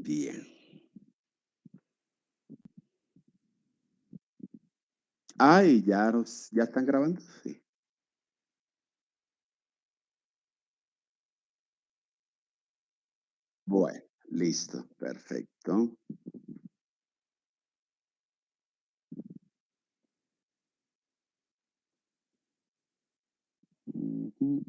Bien. Ay, ya están grabando. Sí. Bueno, listo, perfecto. Ujú.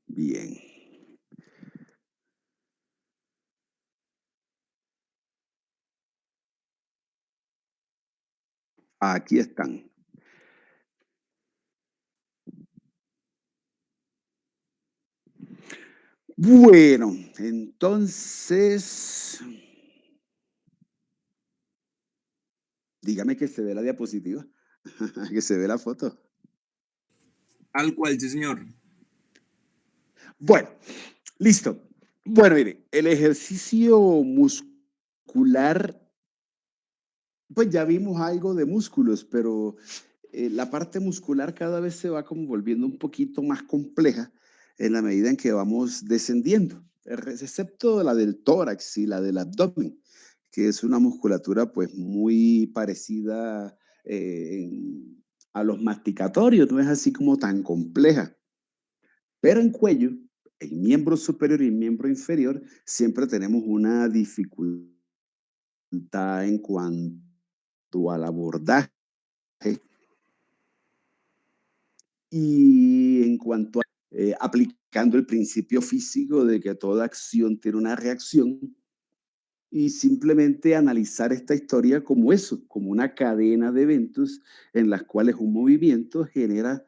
Bien, aquí están. Bueno, entonces, dígame que se ve la diapositiva, que se ve la foto. Tal cual, sí, señor. Bueno, listo. Bueno, mire, el ejercicio muscular, pues ya vimos algo de músculos, pero la parte muscular cada vez se va como volviendo un poquito más compleja en la medida en que vamos descendiendo, excepto la del tórax y la del abdomen, que es una musculatura pues muy parecida a los masticatorios, no es así como tan compleja. Pero en cuello, el miembro superior y el miembro inferior, siempre tenemos una dificultad en cuanto al abordaje y en cuanto a aplicando el principio físico de que toda acción tiene una reacción y simplemente analizar esta historia como eso, como una cadena de eventos en las cuales un movimiento genera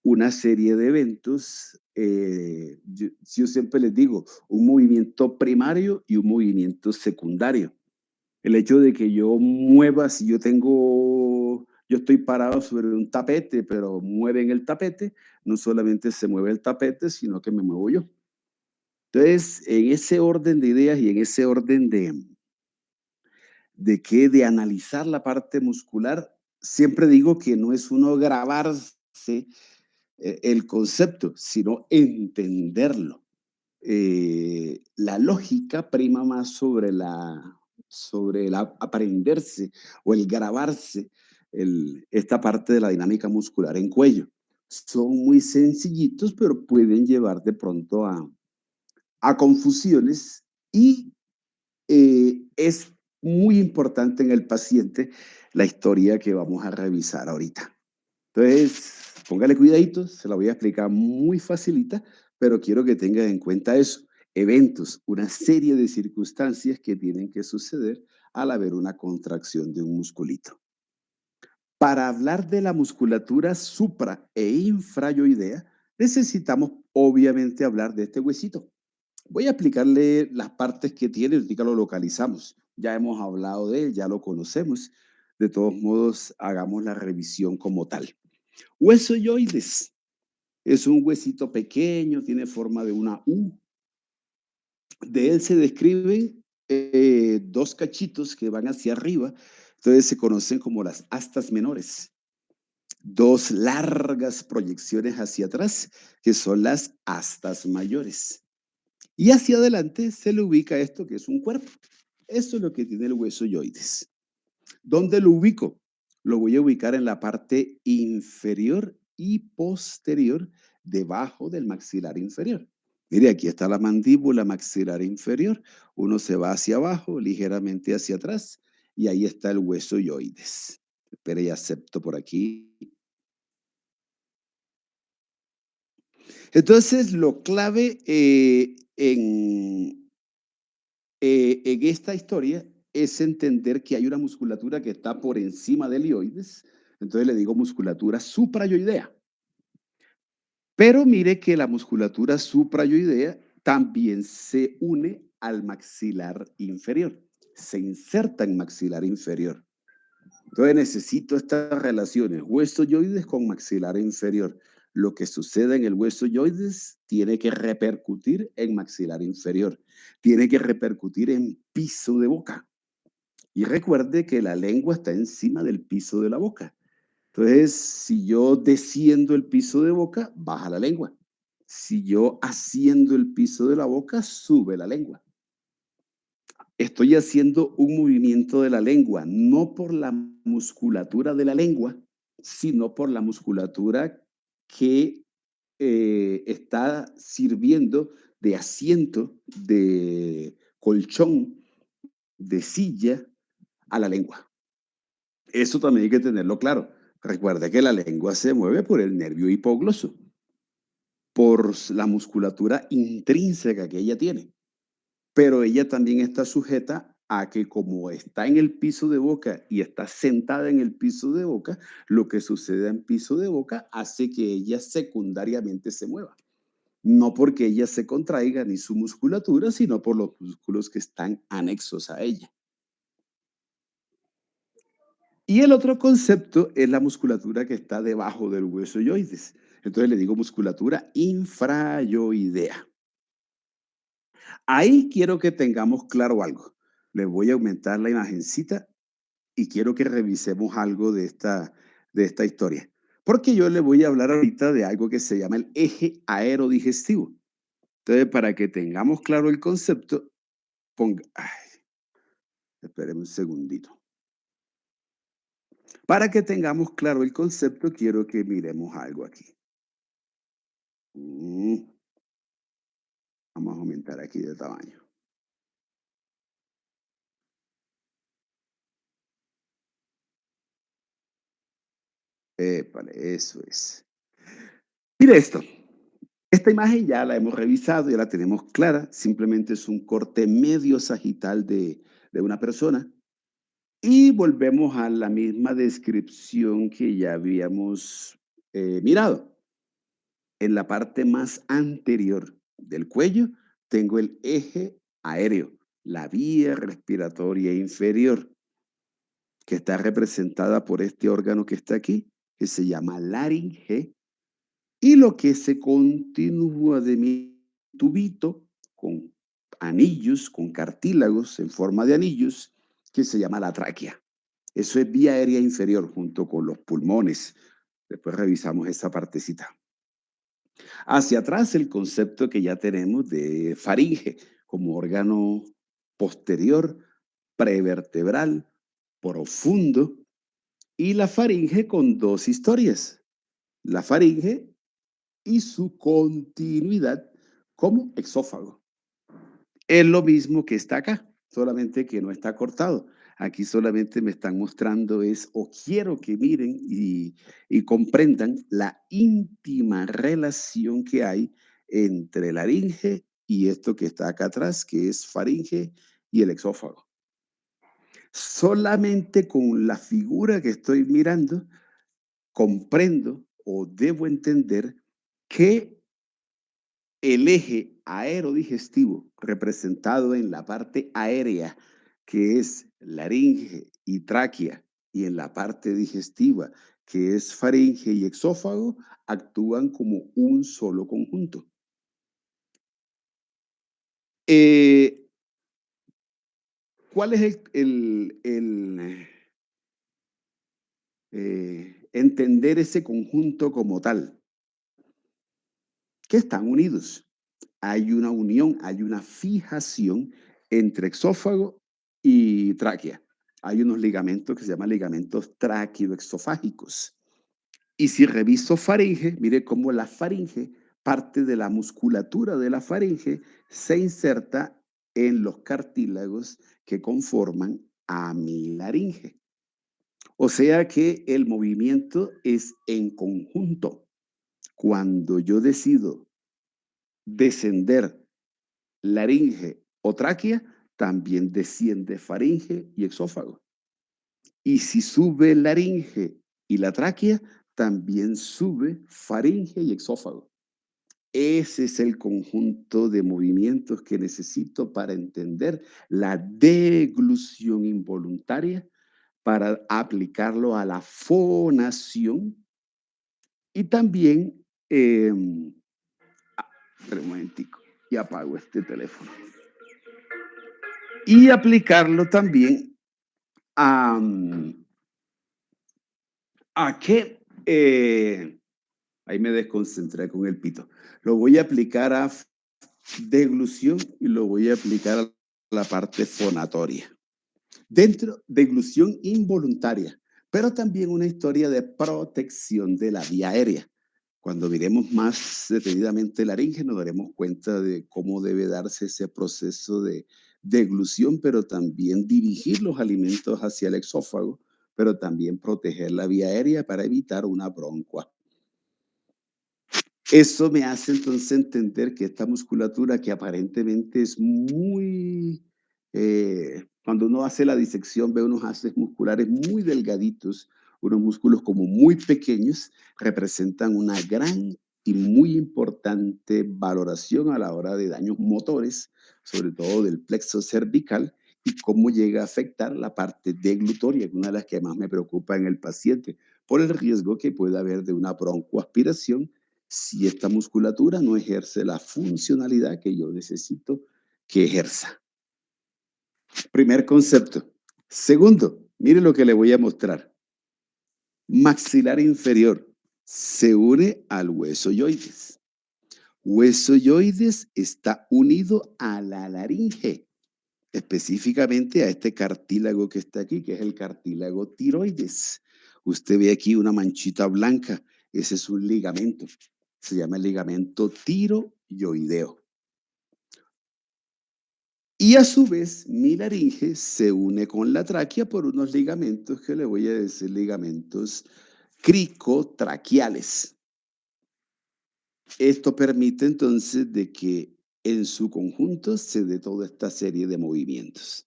una serie de eventos. Yo siempre les digo, un movimiento primario y un movimiento secundario. El hecho de que yo mueva, si yo estoy parado sobre un tapete, pero mueven el tapete, no solamente se mueve el tapete, sino que me muevo yo. Entonces, en ese orden de ideas y en ese orden de analizar la parte muscular, siempre digo que no es uno grabarse el concepto, sino entenderlo. La lógica prima más sobre el aprenderse o el grabarse esta parte de la dinámica muscular en cuello. Son muy sencillitos, pero pueden llevar de pronto a confusiones y es muy importante en el paciente la historia que vamos a revisar ahorita. Entonces, póngale cuidadito, se la voy a explicar muy facilita, pero quiero que tengan en cuenta eso. Eventos, una serie de circunstancias que tienen que suceder al haber una contracción de un musculito. Para hablar de la musculatura supra e infrayoidea, necesitamos obviamente hablar de este huesito. Voy a explicarle las partes que tiene, ahorita lo localizamos. Ya hemos hablado de él, ya lo conocemos. De todos modos, hagamos la revisión como tal. Hueso yoides es un huesito pequeño, tiene forma de una U. De él se describen dos cachitos que van hacia arriba, entonces se conocen como las astas menores. Dos largas proyecciones hacia atrás, que son las astas mayores. Y hacia adelante se le ubica esto que es un cuerpo. Eso es lo que tiene el hueso yoides. ¿Dónde lo ubico? Lo voy a ubicar en la parte inferior y posterior, debajo del maxilar inferior. Mire, aquí está la mandíbula maxilar inferior. Uno se va hacia abajo, ligeramente hacia atrás, y ahí está el hueso yoides. Espere y acepto por aquí. Entonces, lo clave en esta historia es entender que hay una musculatura que está por encima del ioides, entonces le digo musculatura suprayoidea. Pero mire que la musculatura suprayoidea también se une al maxilar inferior, se inserta en maxilar inferior. Entonces necesito estas relaciones, hueso yoides con maxilar inferior. Lo que sucede en el hueso yoides tiene que repercutir en maxilar inferior, tiene que repercutir en piso de boca. Y recuerde que la lengua está encima del piso de la boca. Entonces, si yo desciendo el piso de boca, baja la lengua. Si yo asciendo el piso de la boca, sube la lengua. Estoy haciendo un movimiento de la lengua, no por la musculatura de la lengua, sino por la musculatura que está sirviendo de asiento, de colchón, de silla a la lengua. Eso también hay que tenerlo claro. Recuerda que la lengua se mueve por el nervio hipogloso, por la musculatura intrínseca que ella tiene. Pero ella también está sujeta a que como está en el piso de boca y está sentada en el piso de boca, lo que sucede en piso de boca hace que ella secundariamente se mueva. No porque ella se contraiga ni su musculatura, sino por los músculos que están anexos a ella. Y el otro concepto es la musculatura que está debajo del hueso yoides. Entonces le digo musculatura infrayoidea. Ahí quiero que tengamos claro algo. Les voy a aumentar la imagencita y quiero que revisemos algo de esta historia. Porque yo les voy a hablar ahorita de algo que se llama el eje aerodigestivo. Entonces, para que tengamos claro el concepto, espérenme un segundito. Para que tengamos claro el concepto, quiero que miremos algo aquí. Vamos a aumentar aquí de tamaño. Épale, eso es. Mire esto. Esta imagen ya la hemos revisado, ya la tenemos clara. Simplemente es un corte medio sagital de una persona. Y volvemos a la misma descripción que ya habíamos mirado. En la parte más anterior del cuello tengo el eje aéreo, la vía respiratoria inferior, que está representada por este órgano que está aquí, que se llama laringe, y lo que se continúa de mi tubito con anillos, con cartílagos en forma de anillos, que se llama la tráquea. Eso es vía aérea inferior junto con los pulmones. Después revisamos esa partecita. Hacia atrás el concepto que ya tenemos de faringe como órgano posterior, prevertebral, profundo, y la faringe con dos historias. La faringe y su continuidad como exófago. Es lo mismo que está acá, solamente que no está cortado. Aquí solamente me están mostrando es, o quiero que miren y comprendan la íntima relación que hay entre laringe y esto que está acá atrás, que es faringe y el exófago. Solamente con la figura que estoy mirando, comprendo o debo entender que el eje aerodigestivo representado en la parte aérea, que es laringe y tráquea, y en la parte digestiva, que es faringe y exófago, actúan como un solo conjunto. Eh, ¿Cuál es entender ese conjunto como tal? Que están unidos. Hay una unión, hay una fijación entre exófago y tráquea. Hay unos ligamentos que se llaman ligamentos tráqueo-exofágicos. Y si reviso faringe, mire cómo la faringe, parte de la musculatura de la faringe, se inserta en los cartílagos que conforman a mi laringe. O sea que el movimiento es en conjunto. Cuando yo decido descender laringe o tráquea, también desciende faringe y exófago. Y si sube laringe y la tráquea, también sube faringe y exófago. Ese es el conjunto de movimientos que necesito para entender la deglución involuntaria, para aplicarlo a la fonación y también, espera un momentico, y apago este teléfono. Y aplicarlo también a, ¿A qué? Ahí me desconcentré con el pito. Lo voy a aplicar a deglución y lo voy a aplicar a la parte fonatoria. Dentro de deglución involuntaria, pero también una historia de protección de la vía aérea. Cuando miremos más detenidamente la laringe, nos daremos cuenta de cómo debe darse ese proceso de deglución, pero también dirigir los alimentos hacia el exófago, pero también proteger la vía aérea para evitar una broncoaspiración. Eso me hace entonces entender que esta musculatura que aparentemente es muy, cuando uno hace la disección ve unos haces musculares muy delgaditos, unos músculos como muy pequeños, representan una gran y muy importante valoración a la hora de daños motores, sobre todo del plexo cervical, y cómo llega a afectar la parte deglutoria, que es una de las que más me preocupa en el paciente, por el riesgo que puede haber de una broncoaspiración si esta musculatura no ejerce la funcionalidad que yo necesito que ejerza. Primer concepto. Segundo, mire lo que le voy a mostrar. Maxilar inferior se une al hueso yoides. Hueso yoides está unido a la laringe, específicamente a este cartílago que está aquí, que es el cartílago tiroides. Usted ve aquí una manchita blanca, ese es un ligamento. Se llama el ligamento tiroyoideo. Y a su vez, mi laringe se une con la tráquea por unos ligamentos que le voy a decir ligamentos cricotraqueales. Esto permite entonces de que en su conjunto se dé toda esta serie de movimientos.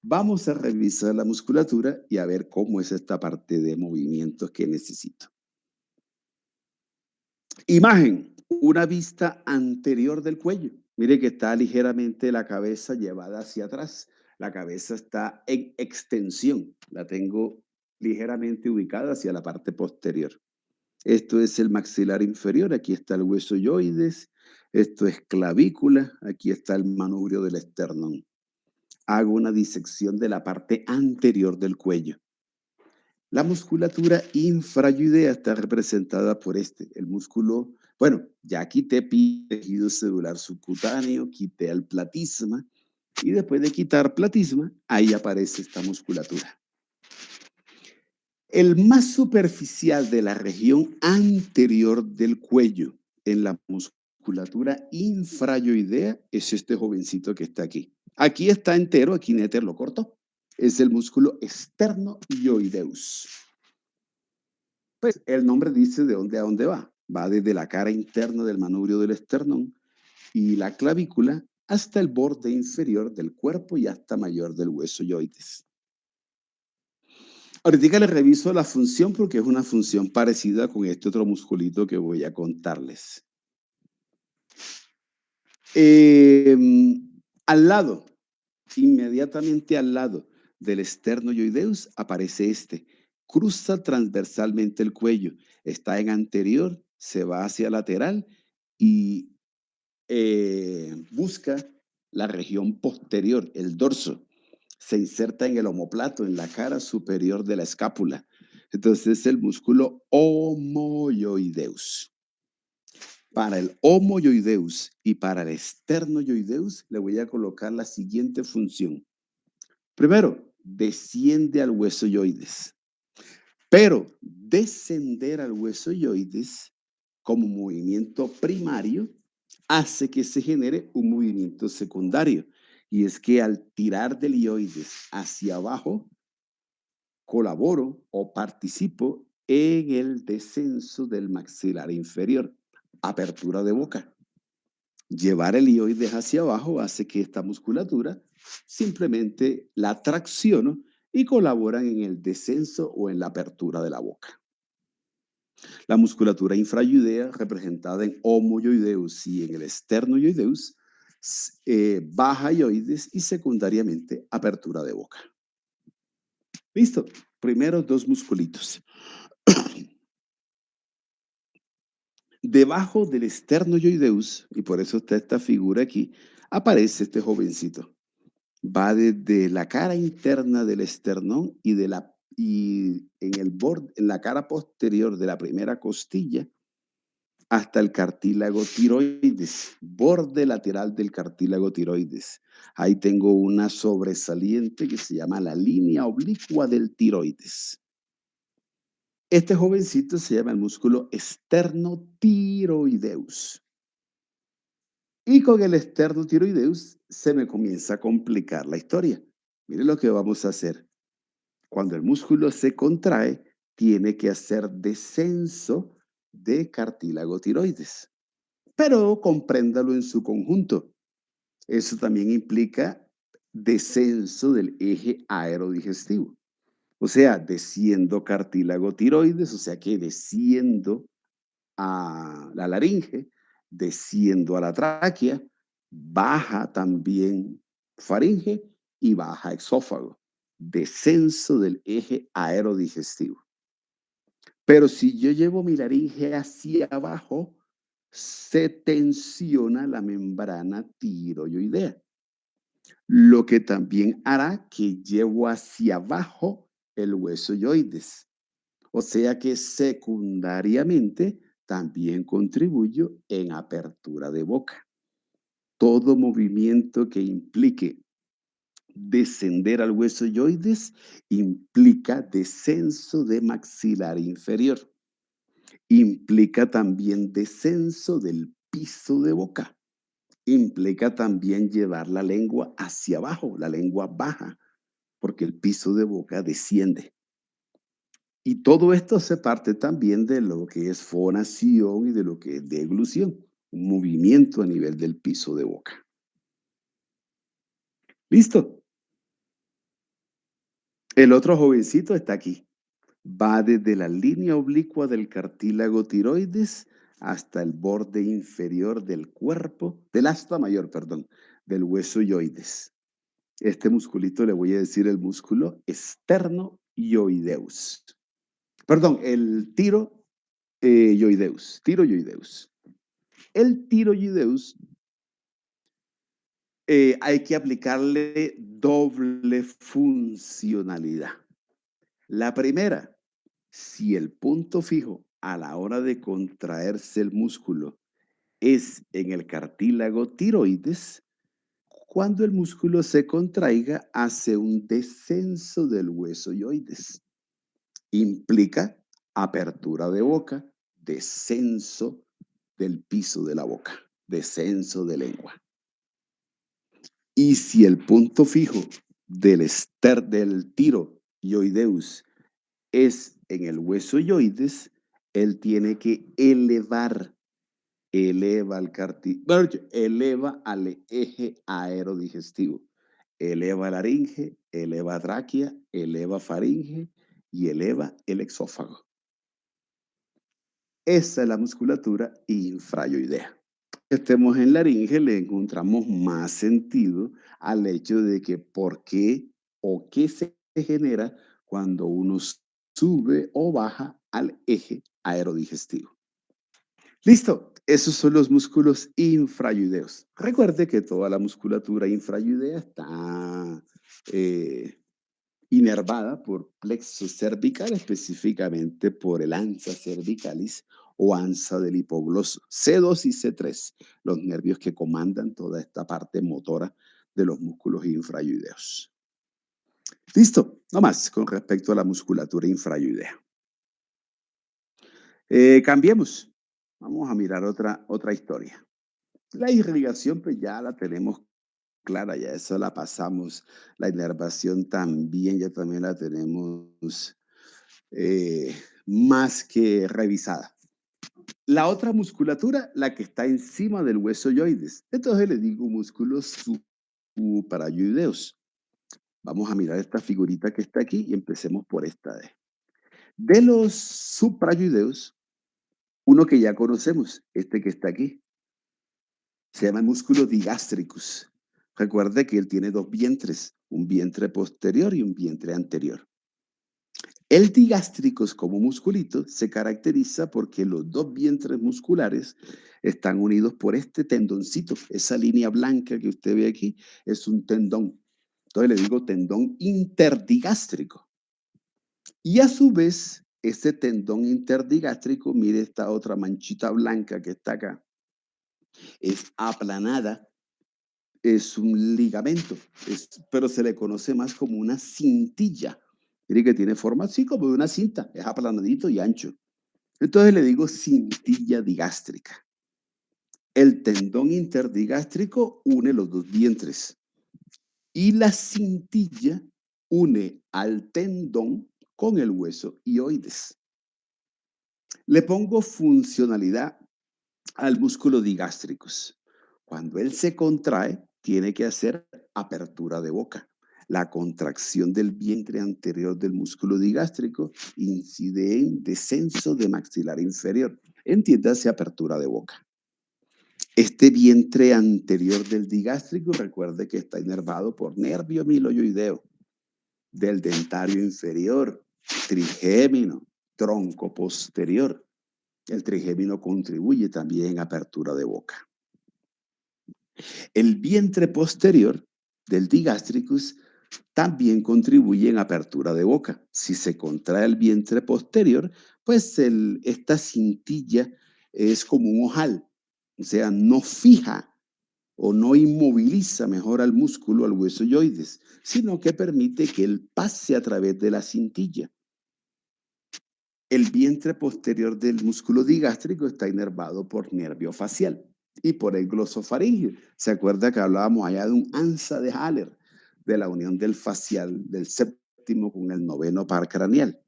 Vamos a revisar la musculatura y a ver cómo es esta parte de movimientos que necesito. Imagen, una vista anterior del cuello. Mire que está ligeramente la cabeza llevada hacia atrás. La cabeza está en extensión. La tengo ligeramente ubicada hacia la parte posterior. Esto es el maxilar inferior. Aquí está el hueso yoides. Esto es clavícula. Aquí está el manubrio del esternón. Hago una disección de la parte anterior del cuello. La musculatura infrayoidea está representada por el músculo. Bueno, ya quité tejido celular subcutáneo, quité el platisma, y después de quitar platisma, ahí aparece esta musculatura. El más superficial de la región anterior del cuello en la musculatura infrayoidea es este jovencito que está aquí. Aquí está entero, aquí Néter lo cortó. Es el músculo esternoyoideus. Pues el nombre dice de dónde a dónde va. Va desde la cara interna del manubrio del esternón y la clavícula hasta el borde inferior del cuerpo y hasta mayor del hueso yoides. Ahorita le reviso la función porque es una función parecida con este otro musculito que voy a contarles. Al lado, inmediatamente al lado del esternoyoideus aparece cruza transversalmente el cuello, está en anterior, se va hacia lateral y busca la región posterior, el dorso. Se inserta en el omóplato, en la cara superior de la escápula. Entonces es el músculo homoyoideus. Para el homoyoideus y para el esternoyoideus le voy a colocar la siguiente función. Primero, desciende al hueso yoides. Pero descender al hueso yoides como movimiento primario hace que se genere un movimiento secundario. Y es que al tirar del yoides hacia abajo, colaboro o participo en el descenso del maxilar inferior, apertura de boca. Llevar el ioides hacia abajo hace que esta musculatura simplemente la tracciono y colaboran en el descenso o en la apertura de la boca. La musculatura infrayoidea, representada en homoyoideus y en el esternoyoideus, baja ioides y secundariamente apertura de boca. Listo. Primero dos musculitos. Debajo del esternoyoideus, y por eso está esta figura aquí, aparece este jovencito. Va desde la cara interna del esternón y de la y en el borde, en la cara posterior de la primera costilla, hasta el cartílago tiroides, borde lateral del cartílago tiroides. Ahí tengo una sobresaliente que se llama la línea oblicua del tiroides. Este jovencito se llama el músculo esternotiroideus. Y con el esternotiroideus se me comienza a complicar la historia. Mire lo que vamos a hacer. Cuando el músculo se contrae, tiene que hacer descenso de cartílago tiroides. Pero compréndalo en su conjunto. Eso también implica descenso del eje aerodigestivo. O sea, desciendo cartílago tiroides, o sea que desciendo a la laringe, desciendo a la tráquea, baja también faringe y baja exófago. Descenso del eje aerodigestivo. Pero si yo llevo mi laringe hacia abajo, se tensiona la membrana tiroidea, lo que también hará que llevo hacia abajo el hueso yoides. O sea que secundariamente también contribuyo en apertura de boca. Todo movimiento que implique descender al hueso yoides implica descenso de maxilar inferior. Implica también descenso del piso de boca. Implica también llevar la lengua hacia abajo, la lengua baja, porque el piso de boca desciende. Y todo esto se parte también de lo que es fonación y de lo que es deglución, un movimiento a nivel del piso de boca. ¿Listo? El otro jovencito está aquí. Va desde la línea oblicua del cartílago tiroides hasta el borde inferior del cuerpo, del asta mayor, perdón, del hueso yoides. Este musculito le voy a decir el músculo esterno-yoideus. Perdón, el tiroyoideus. Tiroyoideus. El tiroyoideus hay que aplicarle doble funcionalidad. La primera, si el punto fijo a la hora de contraerse el músculo es en el cartílago tiroides, cuando el músculo se contraiga, hace un descenso del hueso yoides. Implica apertura de boca, descenso del piso de la boca, descenso de lengua. Y si el punto fijo del tiro yoideus es en el hueso yoides, él tiene que eleva al eje aerodigestivo. Eleva laringe, eleva tráquea, eleva faringe y eleva el exófago. Esa es la musculatura infrayoidea. Estemos en laringe, le encontramos más sentido al hecho de que por qué o qué se genera cuando uno sube o baja al eje aerodigestivo. Listo, esos son los músculos infrayoideos. Recuerde que toda la musculatura infrayoidea está inervada por plexo cervical, específicamente por el ansa cervicalis o ansa del hipogloso, C2 y C3, los nervios que comandan toda esta parte motora de los músculos infrayoideos. Listo, no más con respecto a la musculatura infrayoidea. Cambiemos. Vamos a mirar otra historia. La irrigación, pues ya la tenemos clara, ya eso la pasamos. La inervación también, ya también la tenemos más que revisada. La otra musculatura, la que está encima del hueso yoides. Entonces le digo músculos suprayoideos. Vamos a mirar esta figurita que está aquí y empecemos por esta. De los suprayoideos, uno que ya conocemos, este que está aquí, se llama el músculo digástricus. Recuerde que él tiene dos vientres, un vientre posterior y un vientre anterior. El digástricus como musculito se caracteriza porque los dos vientres musculares están unidos por este tendoncito. Esa línea blanca que usted ve aquí es un tendón. Entonces le digo tendón interdigástrico. Y a su vez, este tendón interdigástrico, mire esta otra manchita blanca que está acá, es aplanada, es un ligamento, pero se le conoce más como una cintilla. Mire que tiene forma así como de una cinta, es aplanadito y ancho. Entonces le digo cintilla digástrica. El tendón interdigástrico une los dos vientres y la cintilla une al tendón con el hueso hioides. Le pongo funcionalidad al músculo digástricos. Cuando él se contrae, tiene que hacer apertura de boca. La contracción del vientre anterior del músculo digástrico incide en descenso de maxilar inferior. Entiéndase apertura de boca. Este vientre anterior del digástrico, recuerde que está inervado por nervio miloioideo, del dentario inferior, trigémino, tronco posterior. El trigémino contribuye también en apertura de boca. El vientre posterior del digástricus también contribuye en apertura de boca. Si se contrae el vientre posterior, pues esta cintilla es como un ojal, o sea, no fija o no inmoviliza mejor al músculo, al hueso yoides, sino que permite que él pase a través de la cintilla. El vientre posterior del músculo digástrico está inervado por nervio facial y por el glosofaringio. ¿Se acuerda que hablábamos allá de un ansa de Haller, de la unión del facial del séptimo con el noveno par craneal?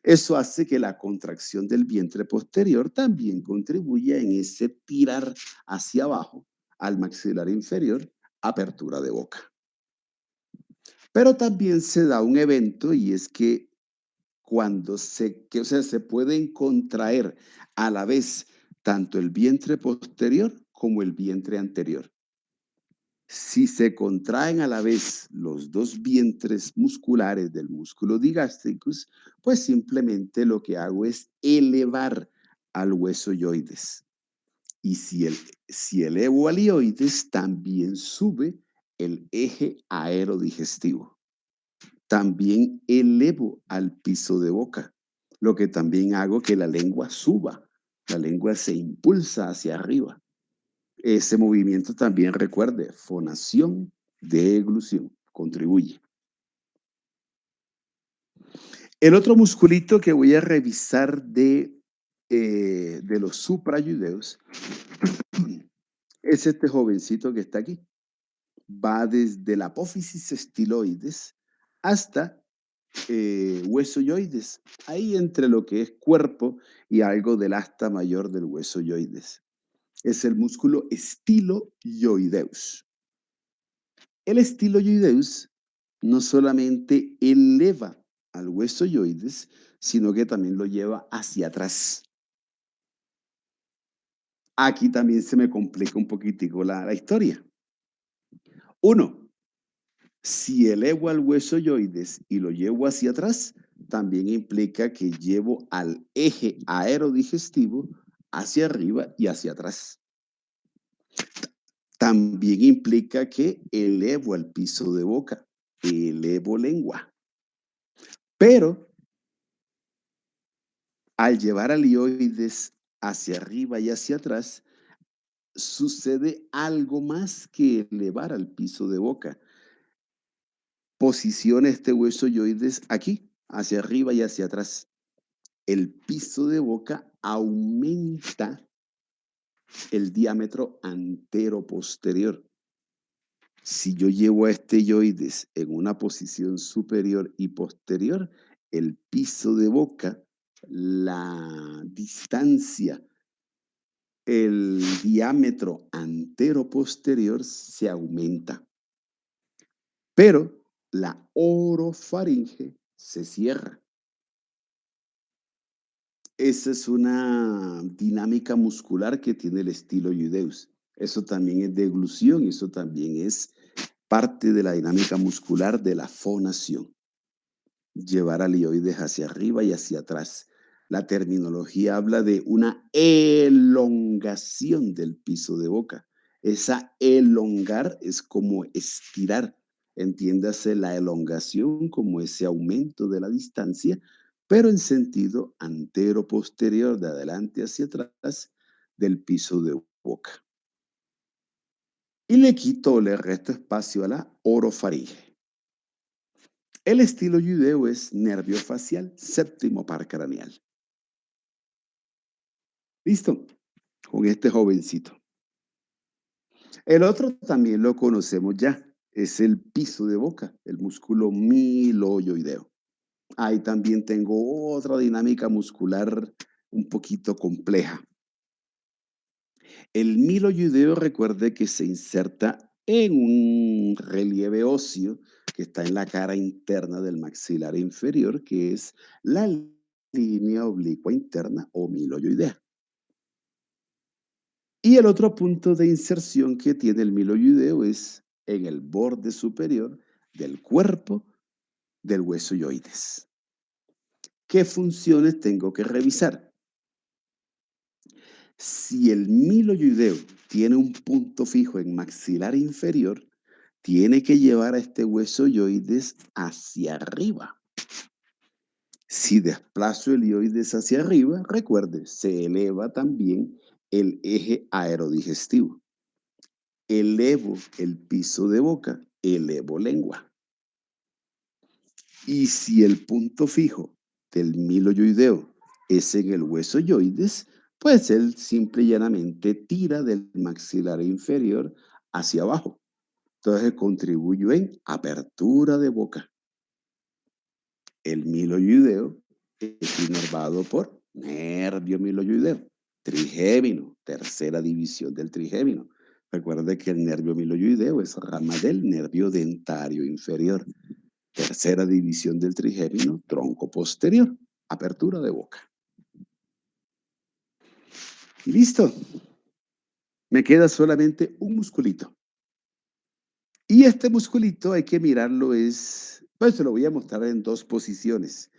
Eso hace que la contracción del vientre posterior también contribuya en ese tirar hacia abajo al maxilar inferior, apertura de boca. Pero también se da un evento y es que cuando se pueden contraer a la vez tanto el vientre posterior como el vientre anterior. Si se contraen a la vez los dos vientres musculares del músculo digástricus, pues simplemente lo que hago es elevar al hueso yoides. Y si elevo al hioides, también sube el eje aerodigestivo. También elevo al piso de boca, lo que también hago que la lengua suba, la lengua se impulsa hacia arriba. Ese movimiento también, recuerde, fonación, deglución, contribuye. El otro musculito que voy a revisar de los suprayudeos es este jovencito que está aquí. Va desde la apófisis estiloides hasta hueso yoides, ahí entre lo que es cuerpo y algo del asta mayor del hueso yoides. Es el músculo estiloioideus. El estiloioideus no solamente eleva al hueso yoides, sino que también lo lleva hacia atrás. Aquí también se me complica un poquitico la historia. Uno, si elevo al hueso yoides y lo llevo hacia atrás, también implica que llevo al eje aerodigestivo hacia arriba y hacia atrás. También implica que elevo al piso de boca, elevo lengua. Pero al llevar al hioides hacia arriba y hacia atrás, sucede algo más que elevar al piso de boca. Posiciona este hueso yoides aquí, hacia arriba y hacia atrás. El piso de boca aumenta el diámetro antero-posterior. Si yo llevo a este yoides en una posición superior y posterior, el piso de boca, la distancia, el diámetro antero-posterior se aumenta. Pero la orofaringe se cierra. Esa es una dinámica muscular que tiene el estiloioideus. Eso también es deglución y eso también es parte de la dinámica muscular de la fonación. Llevar al hioides hacia arriba y hacia atrás. La terminología habla de una elongación del piso de boca. Esa elongar es como estirar. Entiéndase la elongación como ese aumento de la distancia pero en sentido antero-posterior, de adelante hacia atrás, del piso de boca. Y le quito o le resto espacio a la orofaringe. El estiloideo es nervio facial, séptimo par craneal. ¿Listo? Con este jovencito. El otro también lo conocemos ya, es el piso de boca, el músculo miloioideo. Ahí también tengo otra dinámica muscular un poquito compleja. El miloioideo, recuerde que se inserta en un relieve óseo que está en la cara interna del maxilar inferior, que es la línea oblicua interna o miloioidea. Y el otro punto de inserción que tiene el miloioideo es en el borde superior del cuerpo del hueso yoides. ¿Qué funciones tengo que revisar? Si el miloioideo tiene un punto fijo en maxilar inferior, tiene que llevar a este hueso yoides hacia arriba. Si desplazo el yoides hacia arriba, recuerde, se eleva también el eje aerodigestivo. Elevo el piso de boca, elevo lengua. Y si el punto fijo del miloioideo es en el hueso yoides, pues él simple y llanamente tira del maxilar inferior hacia abajo. Entonces contribuyo en apertura de boca. El miloioideo es inervado por nervio miloioideo, trigémino, tercera división del trigémino. Recuerde que el nervio miloioideo es rama del nervio dentario inferior. Tercera división del trigémino, tronco posterior, apertura de boca. Listo. Me queda solamente un musculito. Y este musculito hay que mirarlo pues se lo voy a mostrar en dos posiciones,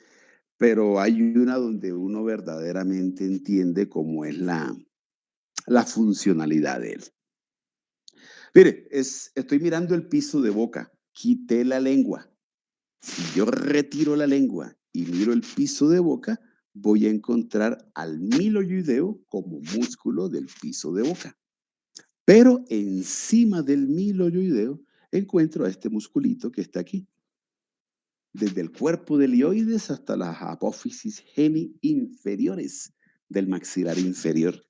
pero hay una donde uno verdaderamente entiende cómo es la funcionalidad de él. Mire, estoy mirando el piso de boca, quité la lengua. Si yo retiro la lengua y miro el piso de boca, voy a encontrar al miloioideo como músculo del piso de boca. Pero encima del miloioideo encuentro a este musculito que está aquí. Desde el cuerpo del hioides hasta las apófisis geni inferiores del maxilar inferior.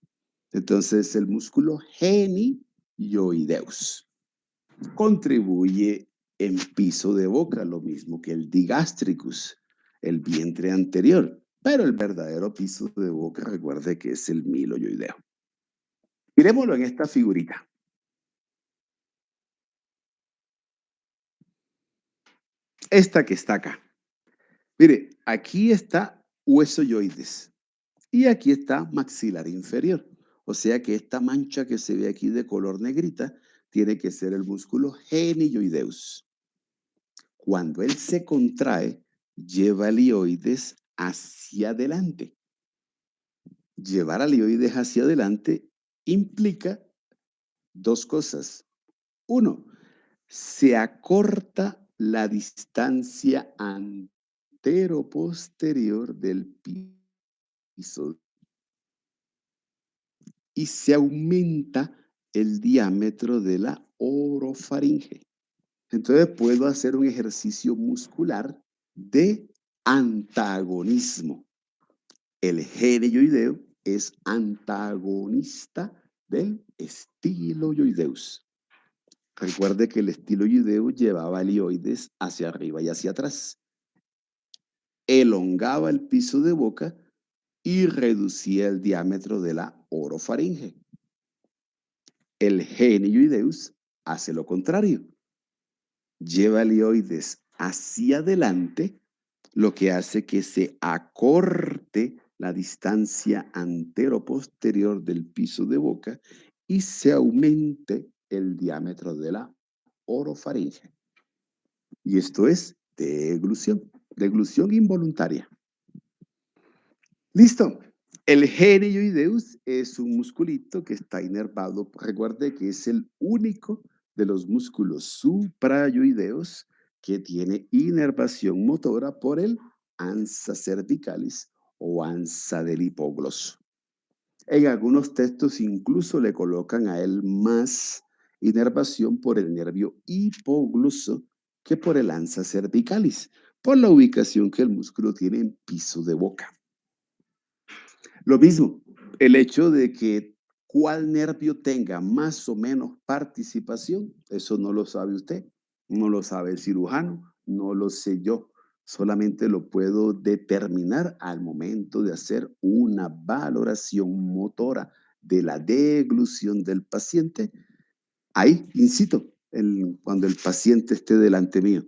Entonces el músculo genioideus contribuye en piso de boca, lo mismo que el digastricus, el vientre anterior, pero el verdadero piso de boca, recuerde que es el miloioideo. Miremoslo en esta figurita. Esta que está acá. Mire, aquí está hueso yoides y aquí está maxilar inferior. O sea que esta mancha que se ve aquí de color negrita tiene que ser el músculo genioideus. Cuando él se contrae, lleva el hioides hacia adelante. Llevar al hioides hacia adelante implica dos cosas. Uno, se acorta la distancia antero-posterior del piso y se aumenta el diámetro de la orofaringe. Entonces puedo hacer un ejercicio muscular de antagonismo. El genioideo es antagonista del estiloioideus. Recuerde que el estiloioideo llevaba el hioides hacia arriba y hacia atrás. Elongaba el piso de boca y reducía el diámetro de la orofaringe. El genioideus hace lo contrario. Lleva el hioides hacia adelante, lo que hace que se acorte la distancia antero-posterior del piso de boca y se aumente el diámetro de la orofaringe. Y esto es deglución involuntaria. Listo. El genioideus es un musculito que está inervado. Recuerde que es el único de los músculos suprayoideos que tiene inervación motora por el ansa cervicalis o ansa del hipogloso. En algunos textos incluso le colocan a él más inervación por el nervio hipogloso que por el ansa cervicalis, por la ubicación que el músculo tiene en piso de boca. Lo mismo, el hecho de que cuál nervio tenga más o menos participación, eso no lo sabe usted, no lo sabe el cirujano, no lo sé yo. Solamente lo puedo determinar al momento de hacer una valoración motora de la deglución del paciente. Ahí, incito, cuando el paciente esté delante mío.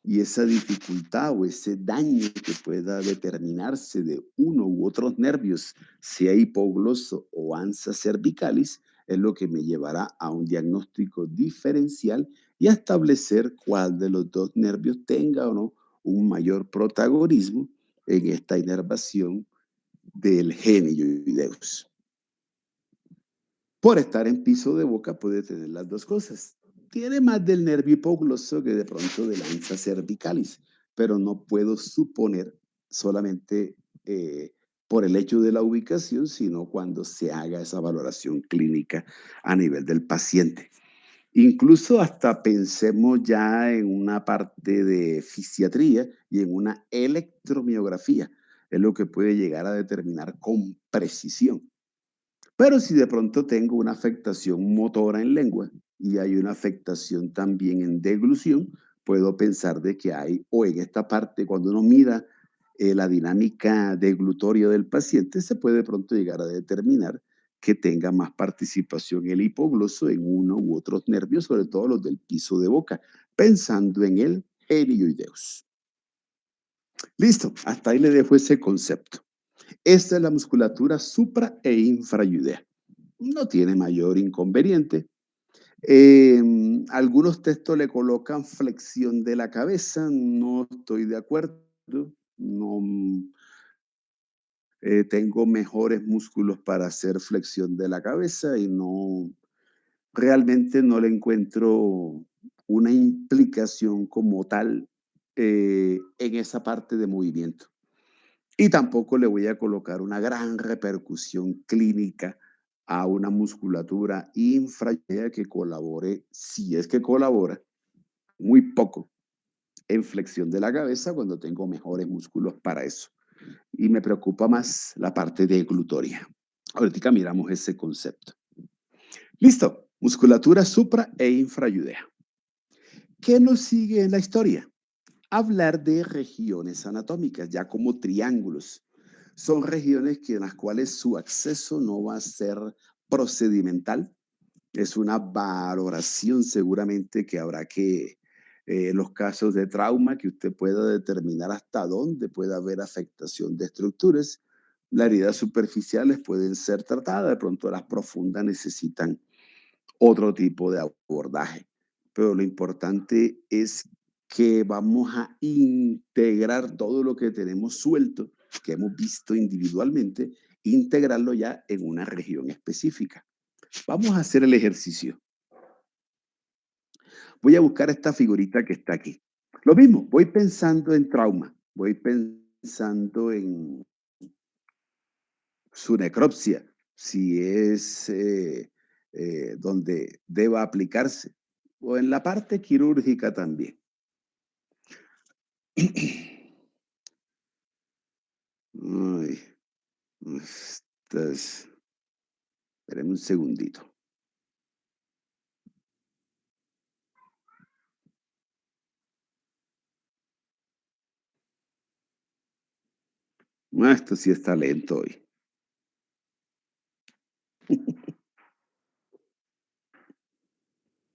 Y esa dificultad o ese daño que pueda determinarse de uno u otros nervios, sea hipogloso o ansa cervicalis, es lo que me llevará a un diagnóstico diferencial y a establecer cuál de los dos nervios tenga o no un mayor protagonismo en esta inervación del genioideus. Por estar en piso de boca puede tener las dos cosas. Tiene más del nervio hipogloso que de pronto del ansa cervicalis, pero no puedo suponer solamente por el hecho de la ubicación, sino cuando se haga esa valoración clínica a nivel del paciente. Incluso hasta pensemos ya en una parte de fisiatría y en una electromiografía, es lo que puede llegar a determinar con precisión. Pero si de pronto tengo una afectación motora en lengua y hay una afectación también en deglución, puedo pensar de que hay, o en esta parte, cuando uno mira la dinámica deglutoria del paciente, se puede de pronto llegar a determinar que tenga más participación el hipogloso en uno u otros nervios, sobre todo los del piso de boca, pensando en el genioideus. Listo, hasta ahí le dejo ese concepto. Esta es la musculatura supra e infrayudea. No tiene mayor inconveniente. Algunos textos le colocan flexión de la cabeza, no estoy de acuerdo, no tengo mejores músculos para hacer flexión de la cabeza y no, realmente no le encuentro una implicación como tal en esa parte de movimiento. Y tampoco le voy a colocar una gran repercusión clínica a una musculatura infrayudea que colabore, si es que colabora, muy poco en flexión de la cabeza cuando tengo mejores músculos para eso. Y me preocupa más la parte deglutoria. Ahorita miramos ese concepto. Listo, musculatura supra e infrayudea. ¿Qué nos sigue en la historia? Hablar de regiones anatómicas, ya como triángulos. Son regiones en las cuales su acceso no va a ser procedimental. Es una valoración seguramente que habrá que, los casos de trauma, que usted pueda determinar hasta dónde puede haber afectación de estructuras. Las heridas superficiales pueden ser tratadas, de pronto las profundas necesitan otro tipo de abordaje. Pero lo importante es que vamos a integrar todo lo que tenemos suelto, que hemos visto individualmente, integrarlo ya en una región específica. Vamos a hacer el ejercicio. Voy a buscar esta figurita que está aquí. Lo mismo, voy pensando en trauma, voy pensando en su necropsia, si es donde deba aplicarse, o en la parte quirúrgica también. Ay, estas, espérame un segundito. Esto sí está lento hoy.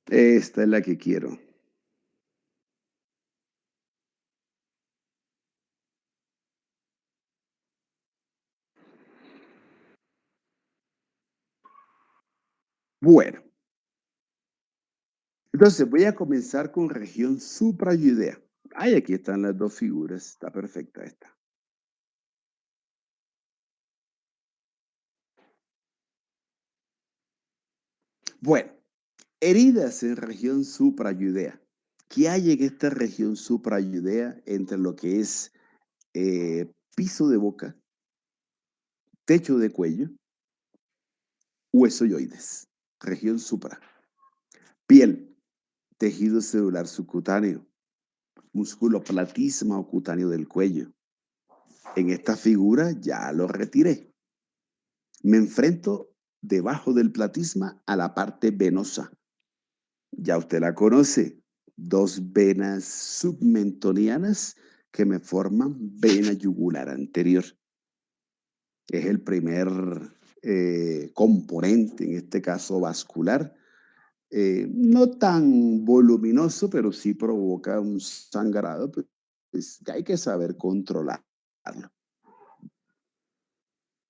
Esta es la que quiero. Bueno, entonces voy a comenzar con región suprayudea. Ay, aquí están las dos figuras. Está perfecta esta. Bueno, heridas en región suprayudea. ¿Qué hay en esta región suprayudea entre lo que es piso de boca, techo de cuello, huesoyoides, región supra, piel, tejido celular subcutáneo, músculo platisma o cutáneo del cuello. En esta figura ya lo retiré. Me enfrento debajo del platisma a la parte venosa. Ya usted la conoce. Dos venas submentonianas que me forman vena yugular anterior. Es el primer componente, en este caso vascular, no tan voluminoso, pero sí provoca un sangrado, pues que hay que saber controlarlo.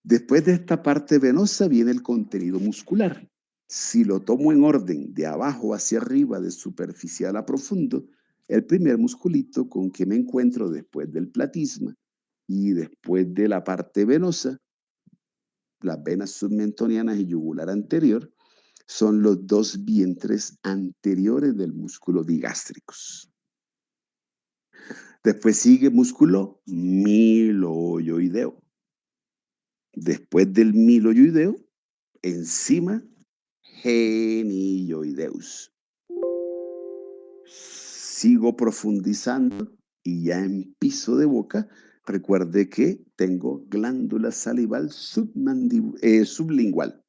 Después de esta parte venosa viene el contenido muscular. Si lo tomo en orden de abajo hacia arriba, de superficial a profundo, el primer musculito con que me encuentro después del platisma y después de la parte venosa, las venas submentonianas y yugular anterior, son los dos vientres anteriores del músculo digástricos. Después sigue músculo miloioideo. Después del miloioideo, encima genioideus. Sigo profundizando y ya en piso de boca, recuerde que tengo glándula salival sublingual.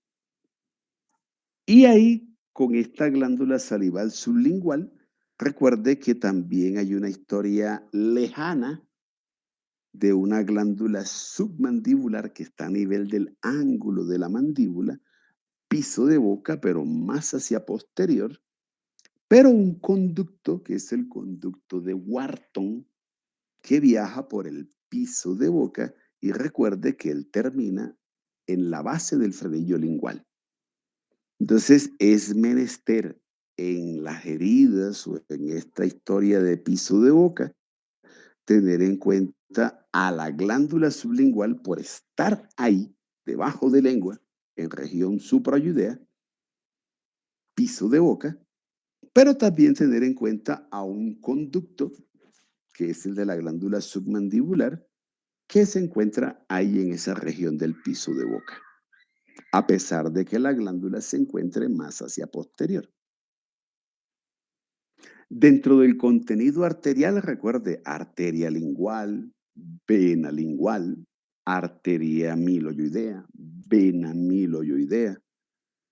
Y ahí, con esta glándula salival sublingual, recuerde que también hay una historia lejana de una glándula submandibular que está a nivel del ángulo de la mandíbula, piso de boca, pero más hacia posterior, pero un conducto, que es el conducto de Wharton, que viaja por el piso de boca y recuerde que él termina en la base del frenillo lingual. Entonces, es menester en las heridas o en esta historia de piso de boca, tener en cuenta a la glándula sublingual por estar ahí, debajo de lengua, en región suprayoidea, piso de boca, pero también tener en cuenta a un conducto, que es el de la glándula submandibular, que se encuentra ahí en esa región del piso de boca, a pesar de que la glándula se encuentre más hacia posterior. Dentro del contenido arterial, recuerde, arteria lingual, vena lingual, arteria miloioidea, vena miloioidea,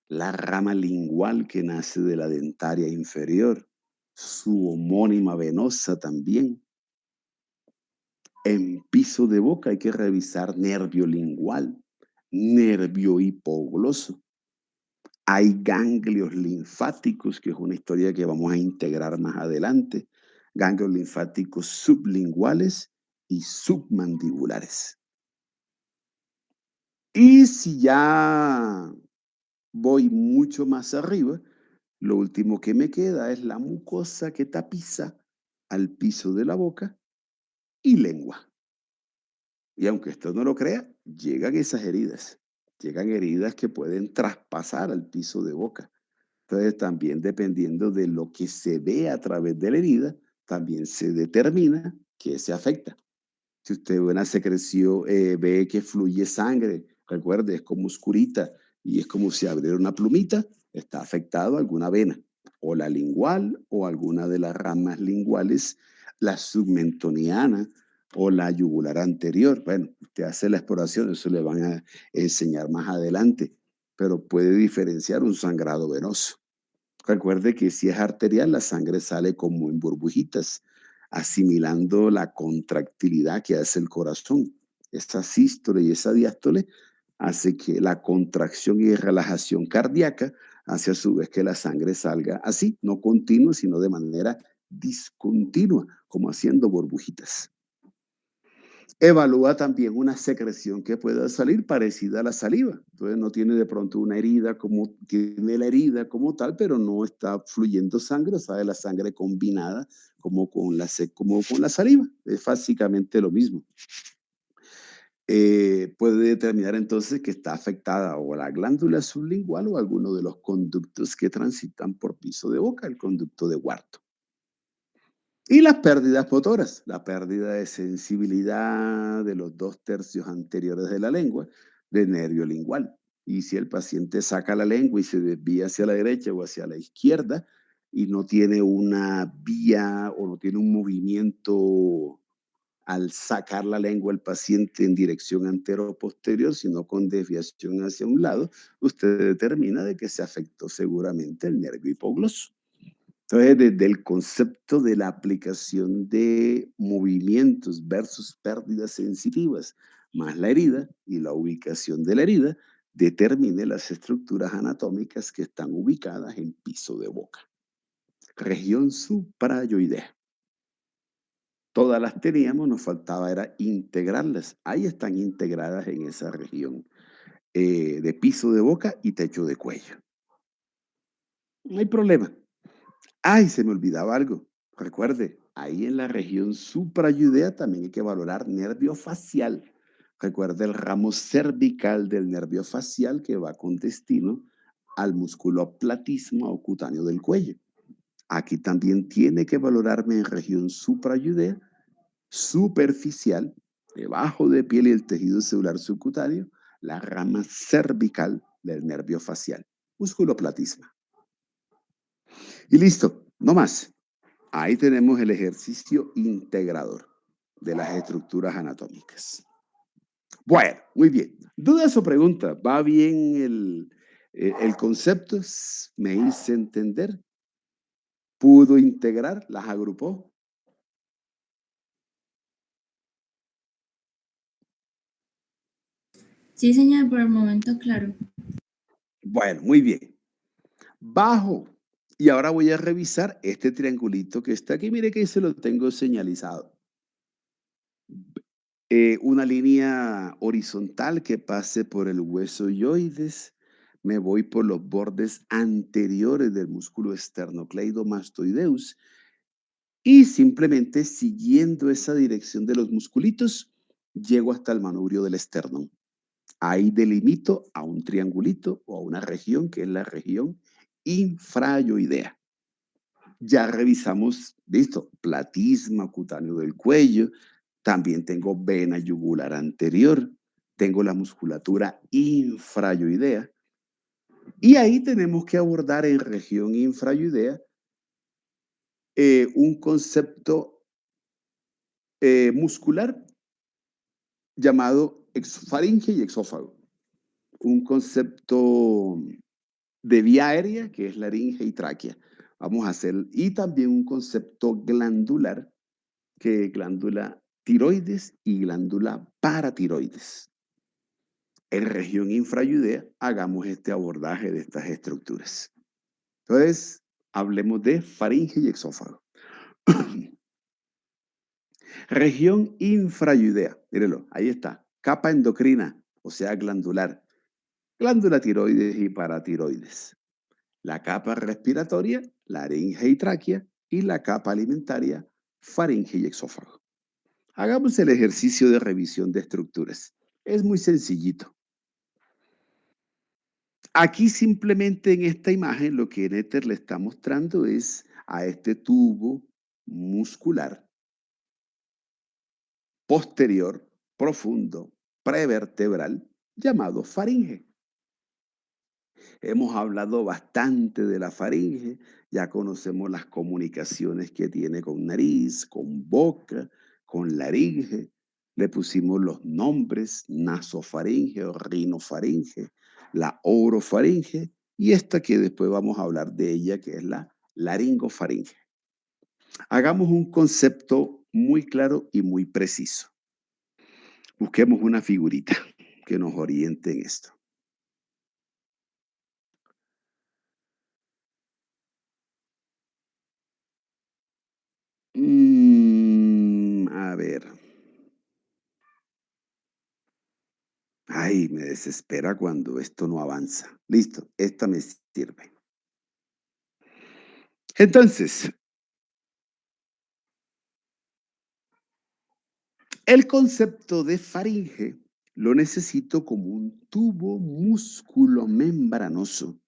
la rama lingual que nace de la dentaria inferior, su homónima venosa también. En piso de boca hay que revisar nervio lingual, nervio hipogloso. Hay ganglios linfáticos, que es una historia que vamos a integrar más adelante. Ganglios linfáticos sublinguales y submandibulares. Y si ya voy mucho más arriba, lo último que me queda es la mucosa que tapiza al piso de la boca y lengua. Y aunque usted no lo crea, llegan esas heridas. Llegan heridas que pueden traspasar al piso de boca. Entonces, también dependiendo de lo que se ve a través de la herida, también se determina qué se afecta. Si usted ve una secreción, ve que fluye sangre, recuerde, es como oscurita y es como si abriera una plumita, está afectado alguna vena, o la lingual, o alguna de las ramas linguales, la submentoniana o la yugular anterior. Bueno, usted hace la exploración, eso le van a enseñar más adelante, pero puede diferenciar un sangrado venoso. Recuerde que si es arterial, la sangre sale como en burbujitas, asimilando la contractilidad que hace el corazón. Esa sístole y esa diástole hace que la contracción y relajación cardíaca hace a su vez que la sangre salga así, no continua, sino de manera discontinua, como haciendo burbujitas. Evalúa también una secreción que pueda salir parecida a la saliva. Entonces no tiene de pronto una herida como tiene la herida como tal, pero no está fluyendo sangre, sabe la sangre combinada como con la saliva. Es básicamente lo mismo. Puede determinar entonces que está afectada o la glándula sublingual o alguno de los conductos que transitan por piso de boca, el conducto de Wharton. Y las pérdidas motoras, la pérdida de sensibilidad de los 2/3 anteriores de la lengua, de nervio lingual. Y si el paciente saca la lengua y se desvía hacia la derecha o hacia la izquierda y no tiene una vía o no tiene un movimiento al sacar la lengua el paciente en dirección antero-posterior, sino con desviación hacia un lado, usted determina de que se afectó seguramente el nervio hipogloso. Entonces, desde el concepto de la aplicación de movimientos versus pérdidas sensitivas, más la herida y la ubicación de la herida, determine las estructuras anatómicas que están ubicadas en piso de boca. Región suprayoidea. Todas las teníamos, nos faltaba era integrarlas. Ahí están integradas en esa región de piso de boca y techo de cuello. No hay problema. Ay, se me olvidaba algo. Recuerde, ahí en la región suprayudea también hay que valorar nervio facial. Recuerde el ramo cervical del nervio facial que va con destino al músculo platismo o cutáneo del cuello. Aquí también tiene que valorarme en región suprayudea, superficial, debajo de piel y el tejido celular subcutáneo, la rama cervical del nervio facial, músculo platisma. Y listo, no más. Ahí tenemos el ejercicio integrador de las estructuras anatómicas. Bueno, muy bien. ¿Dudas o preguntas? ¿Va bien el concepto? ¿Me hice entender? ¿Pudo integrar? ¿Las agrupó? Sí, señor, por el momento, claro. Bueno, muy bien. Bajo. Y ahora voy a revisar este triangulito que está aquí. Mire que se lo tengo señalizado. Una línea horizontal que pase por el hueso yoides. Me voy por los bordes anteriores del músculo esternocleidomastoideus y simplemente siguiendo esa dirección de los musculitos, llego hasta el manubrio del esternón. Ahí delimito a un triangulito o a una región que es la región infrayoidea. Ya revisamos, listo, platisma cutáneo del cuello, también tengo vena yugular anterior, tengo la musculatura infrayoidea y ahí tenemos que abordar en región infrayoidea un concepto muscular llamado faringe y exófago, un concepto de vía aérea que es laringe y tráquea. Vamos a hacer, y también un concepto glandular que es glándula tiroides y glándula paratiroides. En región infrayudea, hagamos este abordaje de estas estructuras. Entonces, hablemos de faringe y exófago. Región infrayudea, mírelo, ahí está. Capa endocrina, o sea, glandular. Glándula tiroides y paratiroides. La capa respiratoria, laringe y tráquea. Y la capa alimentaria, faringe y exófago. Hagamos el ejercicio de revisión de estructuras. Es muy sencillito. Aquí simplemente en esta imagen lo que Nether le está mostrando es a este tubo muscular posterior, profundo, prevertebral, llamado faringe. Hemos hablado bastante de la faringe, ya conocemos las comunicaciones que tiene con nariz, con boca, con laringe. Le pusimos los nombres, nasofaringe o rinofaringe, la orofaringe y esta que después vamos a hablar de ella, que es la laringofaringe. Hagamos un concepto muy claro y muy preciso. Busquemos una figurita que nos oriente en esto. A ver. Ay, me desespera cuando esto no avanza. Listo, esta me sirve. Entonces, el concepto de faringe lo necesito como un tubo músculo membranoso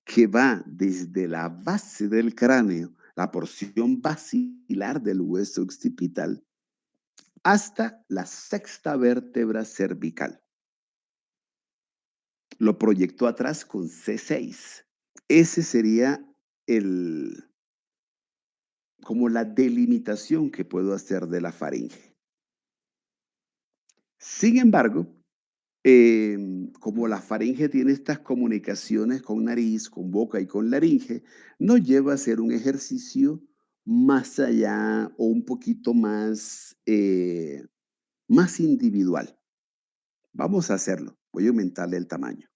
que va desde la base del cráneo la porción basilar del hueso occipital, hasta la sexta vértebra cervical. Lo proyecto atrás con C6. Ese sería el, como la delimitación que puedo hacer de la faringe. Sin embargo, como la faringe tiene estas comunicaciones con nariz, con boca y con laringe, nos lleva a hacer un ejercicio más allá o un poquito más individual. Vamos a hacerlo. Voy a aumentarle el tamaño.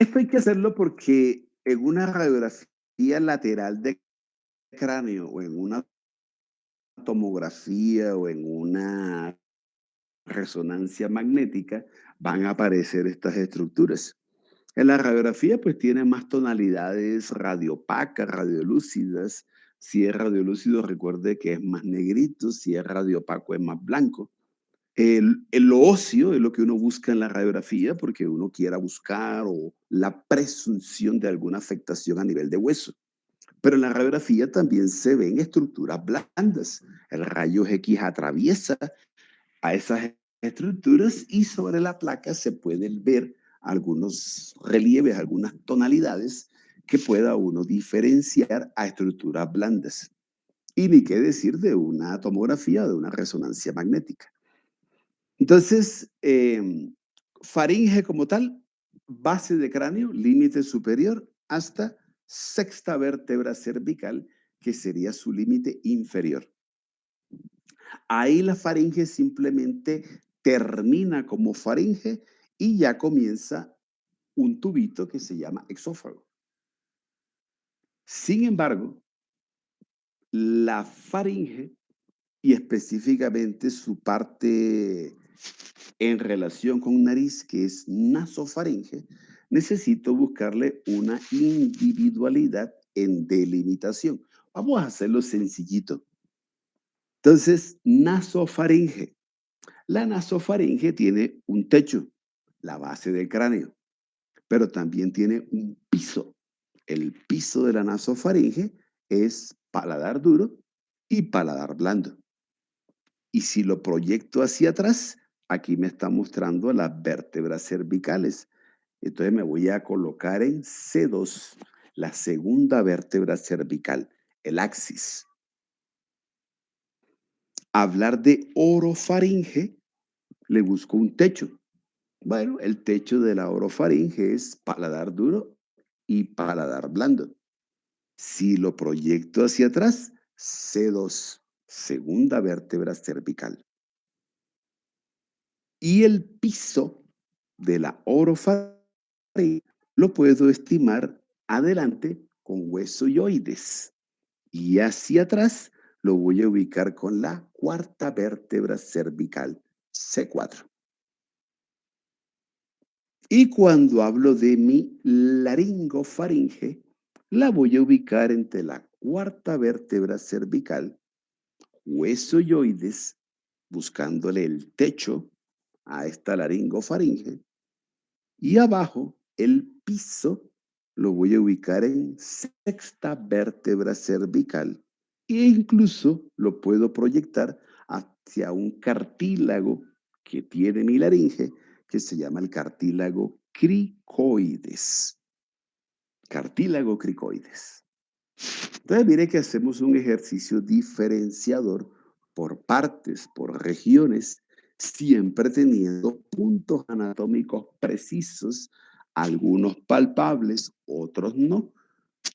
Esto hay que hacerlo porque en una radiografía lateral de cráneo o en una tomografía o en una resonancia magnética van a aparecer estas estructuras. En la radiografía pues tiene más tonalidades radiopacas, radiolúcidas. Si es radiolúcido recuerde que es más negrito, si es radiopaco es más blanco. Lo óseo es lo que uno busca en la radiografía porque uno quiera buscar o la presunción de alguna afectación a nivel de hueso. Pero en la radiografía también se ven estructuras blandas. El rayo X atraviesa a esas estructuras y sobre la placa se pueden ver algunos relieves, algunas tonalidades que pueda uno diferenciar a estructuras blandas. Y ni qué decir de una tomografía o de una resonancia magnética. Entonces, faringe como tal, base de cráneo, límite superior, hasta sexta vértebra cervical, que sería su límite inferior. Ahí la faringe simplemente termina como faringe y ya comienza un tubito que se llama exófago. Sin embargo, la faringe y específicamente su parte en relación con nariz, que es nasofaringe, necesito buscarle una individualidad en delimitación. Vamos a hacerlo sencillito. Entonces, nasofaringe. La nasofaringe tiene un techo, la base del cráneo, pero también tiene un piso. El piso de la nasofaringe es paladar duro y paladar blando. Y si lo proyecto hacia atrás, aquí me está mostrando las vértebras cervicales. Entonces me voy a colocar en C2, la segunda vértebra cervical, el axis. Hablar de orofaringe, le busco un techo. Bueno, el techo de la orofaringe es paladar duro y paladar blando. Si lo proyecto hacia atrás, C2, segunda vértebra cervical. Y el piso de la orofaringe lo puedo estimar adelante con hueso yoides. Y hacia atrás lo voy a ubicar con la cuarta vértebra cervical, C4. Y cuando hablo de mi laringofaringe, la voy a ubicar entre la cuarta vértebra cervical, hueso yoides, buscándole el techo a esta laringofaringe, y abajo el piso lo voy a ubicar en sexta vértebra cervical e incluso lo puedo proyectar hacia un cartílago que tiene mi laringe que se llama el cartílago cricoides. Cartílago cricoides. Entonces, mire que hacemos un ejercicio diferenciador por partes, por regiones, siempre teniendo puntos anatómicos precisos, algunos palpables, otros no.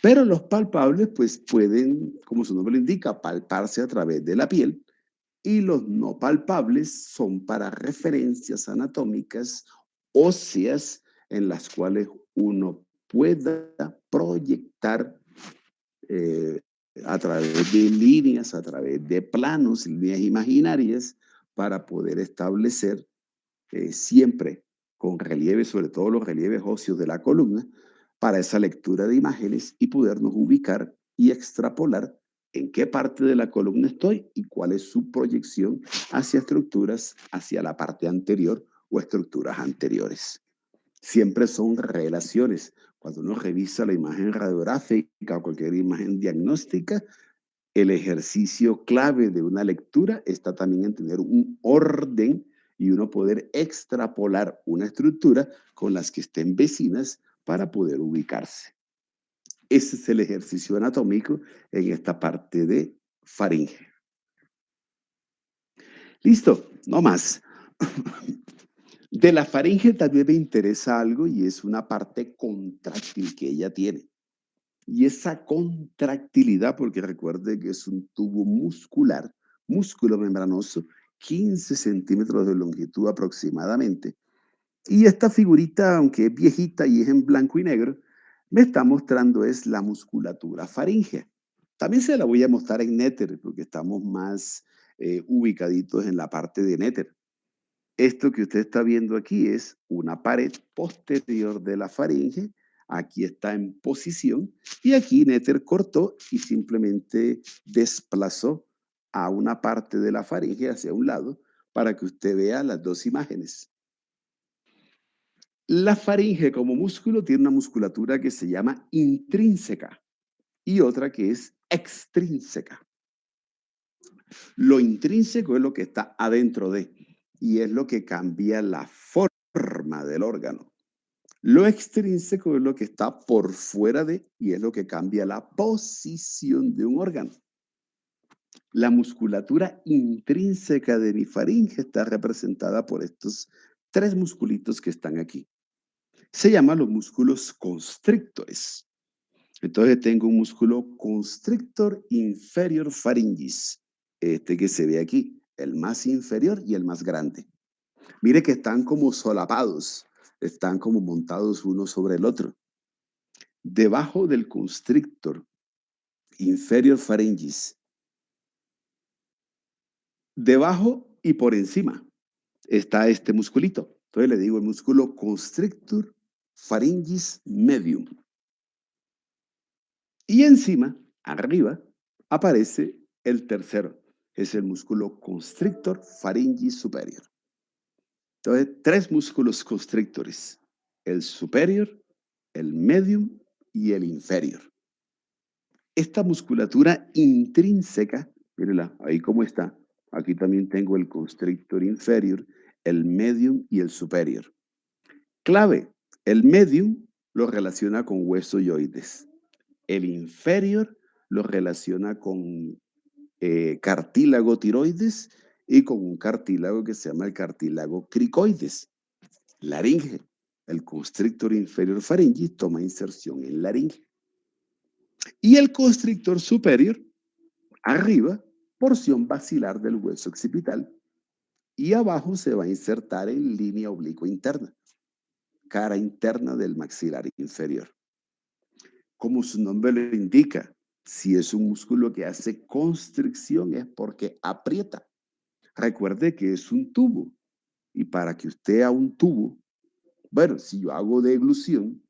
Pero los palpables, pues pueden, como su nombre lo indica, palparse a través de la piel y los no palpables son para referencias anatómicas óseas en las cuales uno pueda proyectar eh, a través de líneas, a través de planos, líneas imaginarias, para poder establecer siempre con relieves, sobre todo los relieves óseos de la columna, para esa lectura de imágenes y podernos ubicar y extrapolar en qué parte de la columna estoy y cuál es su proyección hacia estructuras, hacia la parte anterior o estructuras anteriores. Siempre son relaciones. Cuando uno revisa la imagen radiográfica o cualquier imagen diagnóstica, el ejercicio clave de una lectura está también en tener un orden y uno poder extrapolar una estructura con las que estén vecinas para poder ubicarse. Ese es el ejercicio anatómico en esta parte de faringe. Listo, no más. De la faringe también me interesa algo y es una parte contráctil que ella tiene. Y esa contractilidad, porque recuerde que es un tubo muscular, músculo membranoso, 15 centímetros de longitud aproximadamente. Y esta figurita, aunque es viejita y es en blanco y negro, me está mostrando es la musculatura faríngea. También se la voy a mostrar en Néter, porque estamos más ubicaditos en la parte de Néter. Esto que usted está viendo aquí es una pared posterior de la faringe. Aquí está en posición y aquí Néter cortó y simplemente desplazó a una parte de la faringe hacia un lado para que usted vea las dos imágenes. La faringe como músculo tiene una musculatura que se llama intrínseca y otra que es extrínseca. Lo intrínseco es lo que está adentro de y es lo que cambia la forma del órgano. Lo extrínseco es lo que está por fuera de y es lo que cambia la posición de un órgano. La musculatura intrínseca de mi faringe está representada por estos tres musculitos que están aquí. Se llaman los músculos constrictores. Entonces tengo un músculo constrictor inferior faringis, este que se ve aquí, el más inferior y el más grande. Mire que están como solapados, están como montados uno sobre el otro. Debajo del constrictor inferior faringis, debajo y por encima está este musculito. Entonces le digo el músculo constrictor faringis medium. Y encima, arriba, aparece el tercero. Es el músculo constrictor faringis superior. Entonces, tres músculos constrictores. El superior, el medium y el inferior. Esta musculatura intrínseca, mírela, ahí cómo está. Aquí también tengo el constrictor inferior, el medium y el superior. Clave, el medium lo relaciona con huesos yoides. El inferior lo relaciona con cartílago tiroides y con un cartílago que se llama el cartílago cricoides. Laringe. El constrictor inferior faringis toma inserción en laringe. Y el constrictor superior, arriba, porción basilar del hueso occipital. Y abajo se va a insertar en línea oblicua interna, cara interna del maxilar inferior. Como su nombre lo indica, si es un músculo que hace constricción es porque aprieta. Recuerde que es un tubo y para que usted haga un tubo, bueno, si yo hago deglución,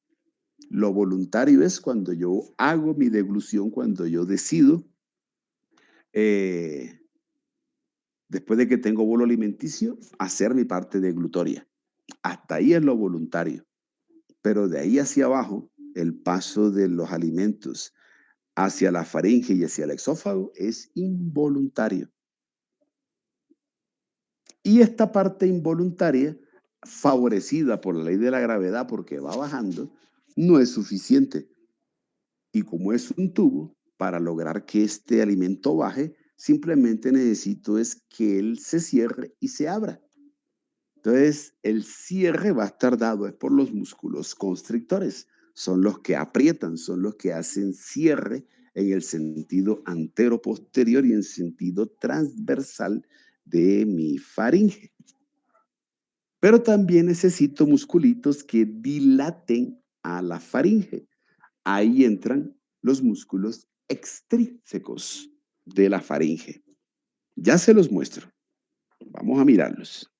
lo voluntario es cuando yo hago mi deglución, cuando yo decido, eh, después de que tengo bolo alimenticio, hacer mi parte deglutoria. Hasta ahí es lo voluntario. Pero de ahí hacia abajo, el paso de los alimentos hacia la faringe y hacia el exófago es involuntario. Y esta parte involuntaria, favorecida por la ley de la gravedad porque va bajando, no es suficiente. Y como es un tubo, para lograr que este alimento baje, simplemente necesito es que él se cierre y se abra. Entonces, el cierre va a estar dado es por los músculos constrictores. Son los que aprietan, son los que hacen cierre en el sentido antero-posterior y en sentido transversal de mi faringe. Pero también necesito musculitos que dilaten a la faringe. Ahí entran los músculos extrínsecos de la faringe. Ya se los muestro. Vamos a mirarlos.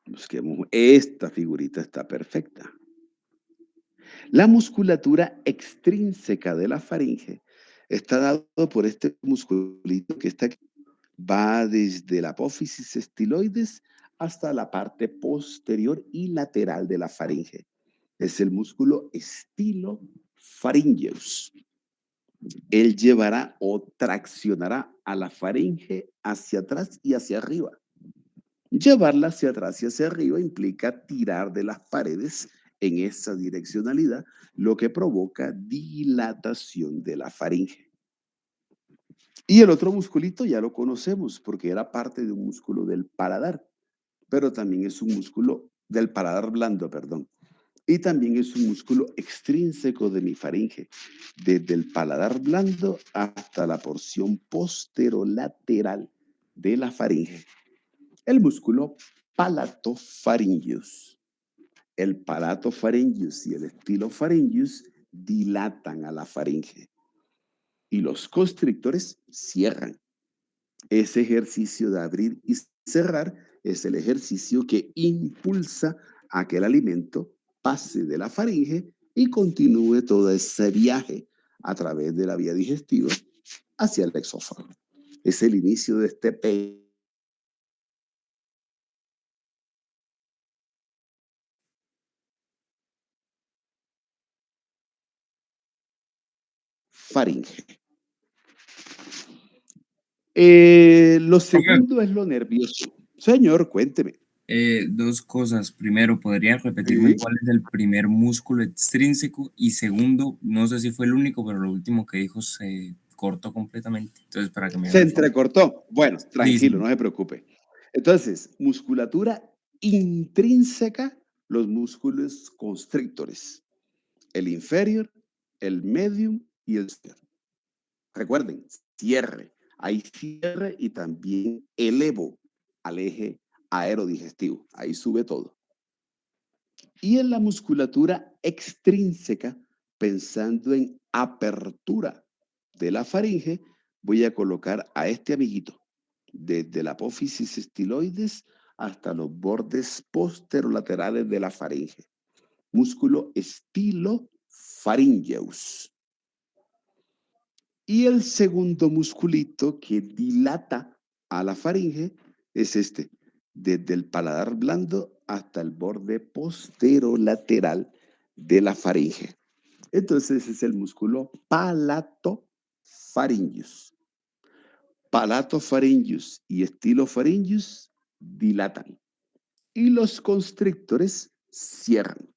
Busquemos, esta figurita está perfecta. La musculatura extrínseca de la faringe está dado por este musculito que está aquí. Va desde la apófisis estiloides hasta la parte posterior y lateral de la faringe. Es el músculo estilofaringeus. Él llevará o traccionará a la faringe hacia atrás y hacia arriba. Llevarla hacia atrás y hacia arriba implica tirar de las paredes en esa direccionalidad, lo que provoca dilatación de la faringe. Y el otro musculito ya lo conocemos porque era parte de un músculo del paladar, pero también es un músculo del paladar blando, perdón. Y también es un músculo extrínseco de mi faringe, desde el paladar blando hasta la porción posterolateral de la faringe. El músculo palatofaringeus. El palatofaringeus y el estilofaringeus dilatan a la faringe y los constrictores cierran. Ese ejercicio de abrir y cerrar es el ejercicio que impulsa a que el alimento pase de la faringe y continúe todo ese viaje a través de la vía digestiva hacia el exófago. Es el inicio de este faringe. Lo segundo es lo nervioso. Señor, cuénteme. Dos cosas. Primero, ¿podría repetirme Sí. cuál es el primer músculo extrínseco? Y segundo, no sé si fue el único, pero lo último que dijo se cortó completamente. Entonces, para que me Se haga el favor. entrecortó. Bueno, Sí, tranquilo, sí. no se preocupe. Entonces, musculatura intrínseca, los músculos constrictores. El inferior, el medium y el superior. Recuerden, cierre. Hay cierre y también elevo al eje aerodigestivo. Ahí sube todo. Y en la musculatura extrínseca, pensando en apertura de la faringe, voy a colocar a este amiguito, desde la apófisis estiloides hasta los bordes posterolaterales de la faringe. Músculo estilofaringeus. Y el segundo musculito que dilata a la faringe es este, desde el paladar blando hasta el borde posterolateral de la faringe. Entonces es el músculo palatofaringeus. Palatofaringeus y estilofaringeus dilatan y los constrictores cierran.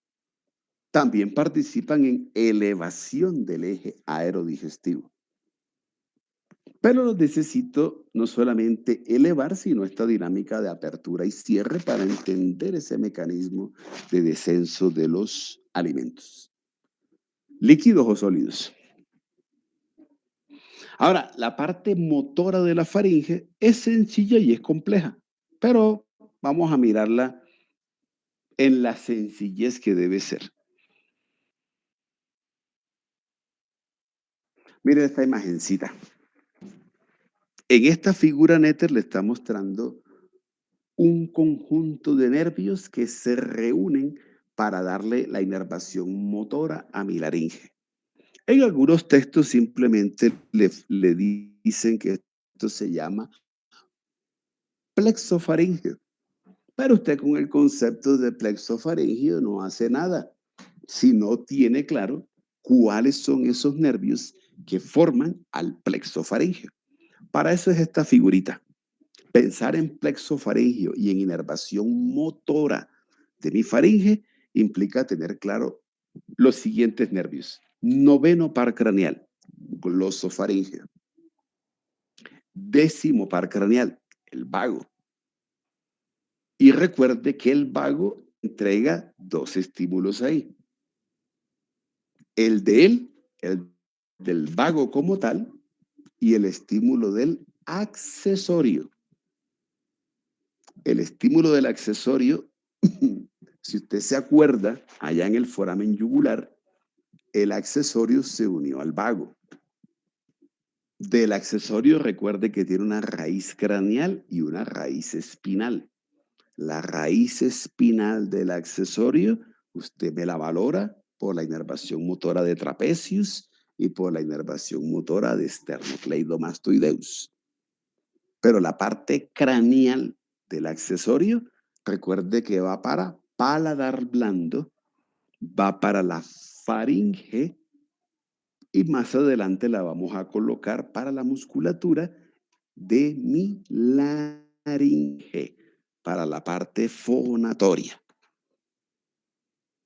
También participan en elevación del eje aerodigestivo. Pero los necesito no solamente elevar, sino esta dinámica de apertura y cierre para entender ese mecanismo de descenso de los alimentos. ¿Líquidos o sólidos? Ahora, la parte motora de la faringe es sencilla y es compleja, pero vamos a mirarla en la sencillez que debe ser. Miren esta imagencita. En esta figura Netter le está mostrando un conjunto de nervios que se reúnen para darle la inervación motora a mi laringe. En algunos textos simplemente le dicen que esto se llama plexofaringeo, pero usted con el concepto de plexofaringeo no hace nada si no tiene claro cuáles son esos nervios que forman al plexofaringeo. Para eso es esta figurita. Pensar en plexofaringeo y en inervación motora de mi faringe implica tener claro los siguientes nervios. Noveno par craneal, glosofaringeo. Décimo par craneal, el vago. Y recuerde que el vago entrega dos estímulos ahí. El de él, el del vago como tal, y el estímulo del accesorio. El estímulo del accesorio, si usted se acuerda, allá en el foramen yugular, el accesorio se unió al vago. Del accesorio recuerde que tiene una raíz craneal y una raíz espinal. La raíz espinal del accesorio, usted me la valora por la inervación motora de trapezius y por la inervación motora de esternocleidomastoideus. Pero la parte craneal del accesorio, recuerde que va para paladar blando, va para la faringe y más adelante la vamos a colocar para la musculatura de mi laringe, para la parte fonatoria.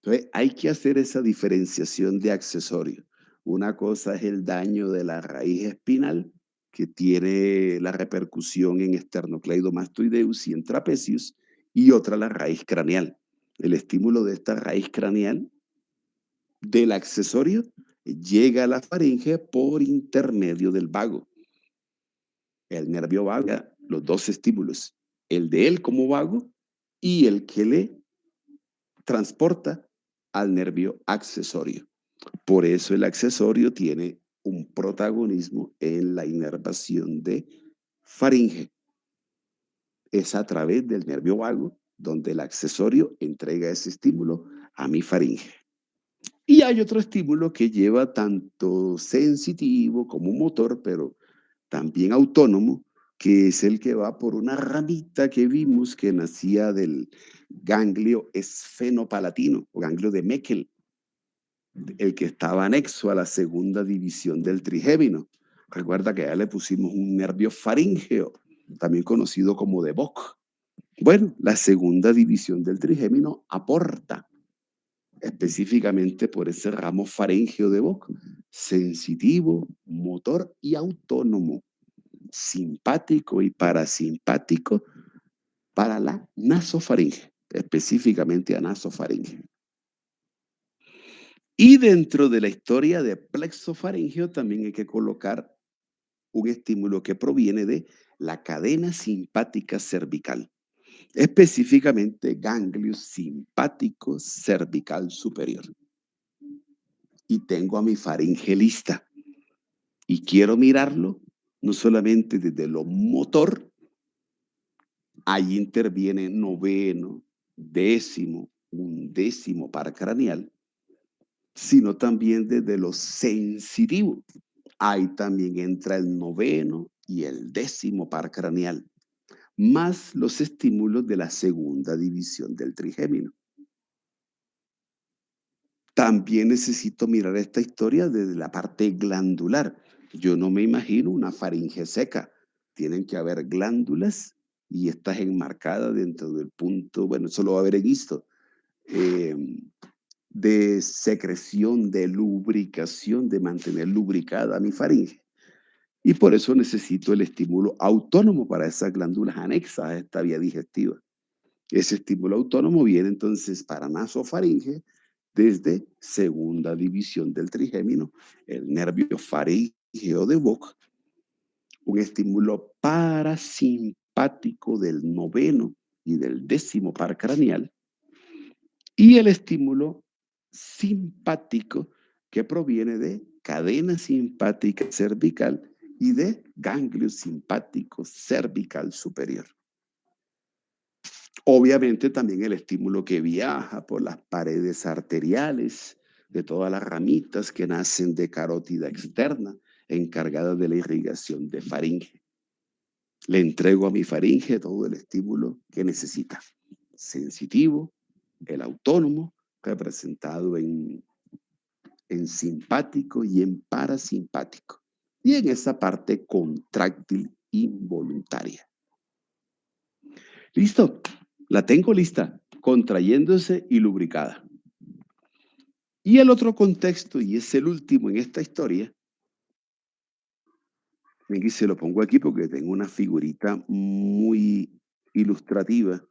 Entonces, hay que hacer esa diferenciación de accesorio. Una cosa es el daño de la raíz espinal, que tiene la repercusión en esternocleidomastoideus y en trapezius, y otra la raíz craneal. El estímulo de esta raíz craneal del accesorio llega a la faringe por intermedio del vago. El nervio vago, los dos estímulos, el de él como vago y el que le transporta al nervio accesorio. Por eso el accesorio tiene un protagonismo en la inervación de faringe. Es a través del nervio vago donde el accesorio entrega ese estímulo a mi faringe. Y hay otro estímulo que lleva tanto sensitivo como motor, pero también autónomo, que es el que va por una ramita que vimos que nacía del ganglio esfenopalatino o ganglio de Meckel, el que estaba anexo a la segunda división del trigémino. Recuerda que ya le pusimos un nervio faríngeo, también conocido como de Bock. Bueno, la segunda división del trigémino aporta específicamente por ese ramo faríngeo de Bock, sensitivo, motor y autónomo, simpático y parasimpático para la nasofaringe, específicamente a nasofaringe. Y dentro de la historia de plexofaringeo también hay que colocar un estímulo que proviene de la cadena simpática cervical, específicamente ganglio simpático cervical superior. Y tengo a mi faringe lista y quiero mirarlo no solamente desde lo motor, ahí interviene noveno, décimo, undécimo par craneal, sino también desde lo sensitivo. Ahí también entra el noveno y el décimo par craneal, más los estímulos de la segunda división del trigémino. También necesito mirar esta historia desde la parte glandular. Yo no me imagino una faringe seca. Tienen que haber glándulas y estas enmarcadas dentro del punto, bueno, eso lo va a haber visto, de secreción, de lubricación, de mantener lubricada mi faringe. Y por eso necesito el estímulo autónomo para esas glándulas anexas a esta vía digestiva. Ese estímulo autónomo viene entonces para nasofaringe desde segunda división del trigémino, el nervio faríngeo de Bock, un estímulo parasimpático del noveno y del décimo par craneal, y el estímulo simpático que proviene de cadena simpática cervical y de ganglio simpático cervical superior. Obviamente también el estímulo que viaja por las paredes arteriales de todas las ramitas que nacen de carótida externa encargada de la irrigación de faringe. Le entrego a mi faringe todo el estímulo que necesita. Sensitivo, el autónomo, representado en simpático y en parasimpático. Y en esa parte contráctil involuntaria. ¿Listo? La tengo lista, contrayéndose y lubricada. Y el otro contexto, y es el último en esta historia, y se lo pongo aquí porque tengo una figurita muy ilustrativa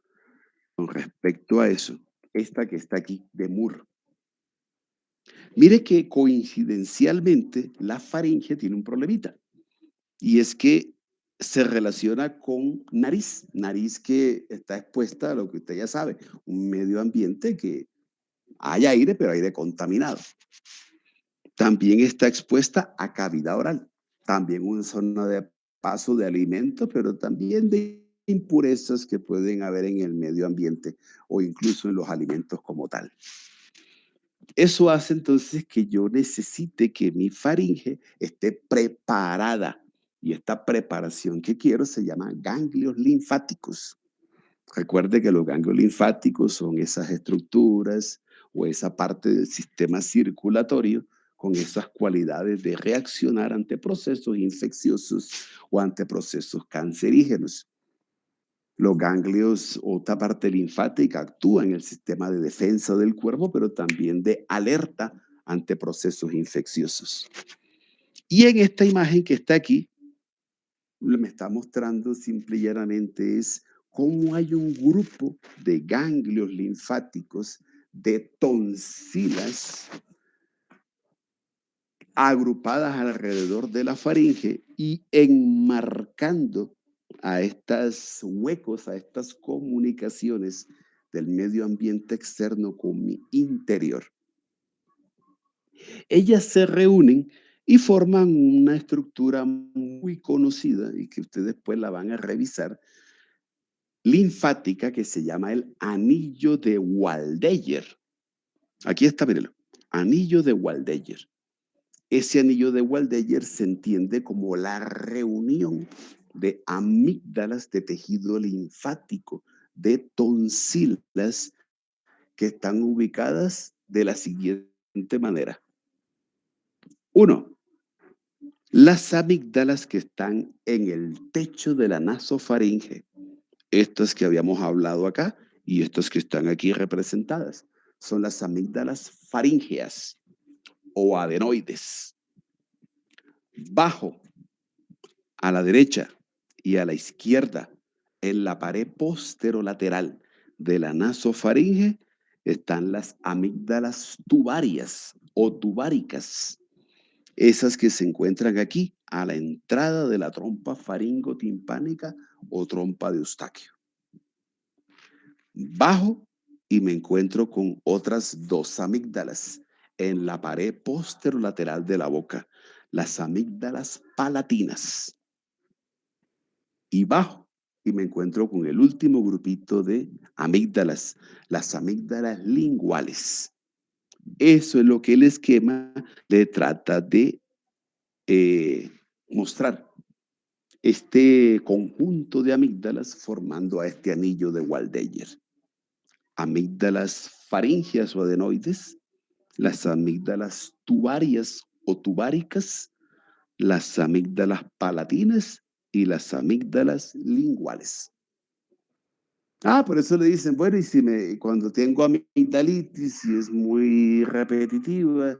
con respecto a eso, esta que está aquí, de Moore. Mire que coincidencialmente la faringe tiene un problemita, y es que se relaciona con nariz que está expuesta a lo que usted ya sabe, un medio ambiente que hay aire, pero aire contaminado. También está expuesta a cavidad oral, también una zona de paso de alimento, pero también de impurezas que pueden haber en el medio ambiente o incluso en los alimentos como tal. Eso hace entonces que yo necesite que mi faringe esté preparada. Y esta preparación que quiero se llama ganglios linfáticos. Recuerde que los ganglios linfáticos son esas estructuras o esa parte del sistema circulatorio con esas cualidades de reaccionar ante procesos infecciosos o ante procesos cancerígenos. Los ganglios, otra parte linfática, actúa en el sistema de defensa del cuerpo, pero también de alerta ante procesos infecciosos. Y en esta imagen que está aquí, me está mostrando simple y llanamente es cómo hay un grupo de ganglios linfáticos de tonsilas agrupadas alrededor de la faringe y enmarcando a estos huecos, a estas comunicaciones del medio ambiente externo con mi interior. Ellas se reúnen y forman una estructura muy conocida y que ustedes después la van a revisar, linfática, que se llama el anillo de Waldeyer. Aquí está, mírenlo, anillo de Waldeyer. Ese anillo de Waldeyer se entiende como la reunión de amígdalas de tejido linfático, de tonsilas que están ubicadas de la siguiente manera. Uno, las amígdalas que están en el techo de la nasofaringe, estas que habíamos hablado acá y estas que están aquí representadas, son las amígdalas faríngeas o adenoides. Bajo, a la derecha y a la izquierda, en la pared posterolateral de la nasofaringe, están las amígdalas tubarias o tubáricas, esas que se encuentran aquí a la entrada de la trompa faringotimpánica o trompa de Eustaquio. Bajo y me encuentro con otras dos amígdalas en la pared posterolateral de la boca, las amígdalas palatinas. Y bajo y me encuentro con el último grupito de amígdalas, las amígdalas linguales. Eso es lo que el esquema le trata de mostrar. Este conjunto de amígdalas formando a este anillo de Waldeyer. Amígdalas faringeas o adenoides, las amígdalas tubarias o tubáricas, las amígdalas palatinas y las amígdalas linguales. Por eso le dicen, bueno, y si cuando tengo amigdalitis y es muy repetitiva,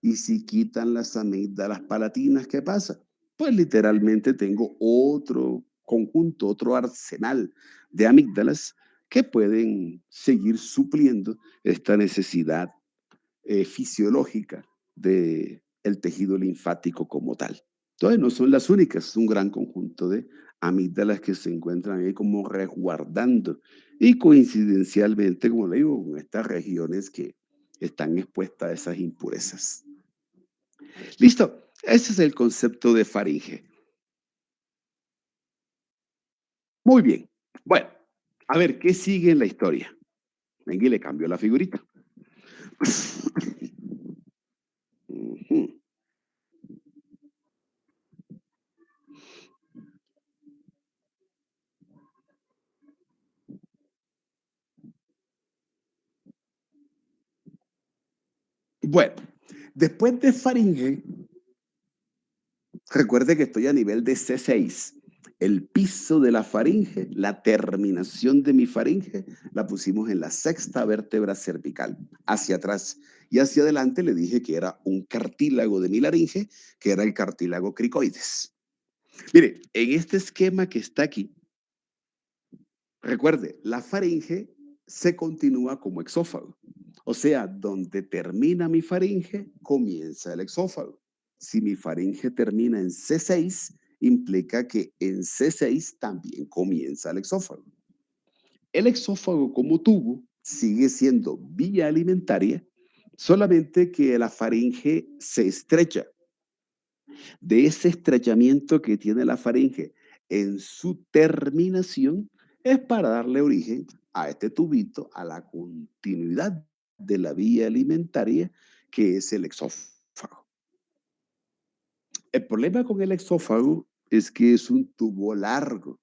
y si quitan las amígdalas palatinas, ¿qué pasa? Pues literalmente tengo otro conjunto, otro arsenal de amígdalas que pueden seguir supliendo esta necesidad fisiológica del tejido linfático como tal. Entonces, no son las únicas, es un gran conjunto de amígdalas que se encuentran ahí como resguardando y coincidencialmente, como le digo, con estas regiones que están expuestas a esas impurezas. Listo, ese es el concepto de faringe. Muy bien, bueno, a ver, ¿qué sigue en la historia? Venga y le cambio la figurita. Bueno, después de faringe, recuerde que estoy a nivel de C6. El piso de la faringe, la terminación de mi faringe, la pusimos en la sexta vértebra cervical, hacia atrás. Y hacia adelante le dije que era un cartílago de mi laringe, que era el cartílago cricoides. Mire, en este esquema que está aquí, recuerde, la faringe se continúa como exófago. O sea, donde termina mi faringe, comienza el exófago. Si mi faringe termina en C6, implica que en C6 también comienza el exófago. El exófago como tubo sigue siendo vía alimentaria, solamente que la faringe se estrecha. De ese estrechamiento que tiene la faringe en su terminación es para darle origen a este tubito, a la continuidad de la vía alimentaria, que es el exófago. El problema con el exófago es que es un tubo largo.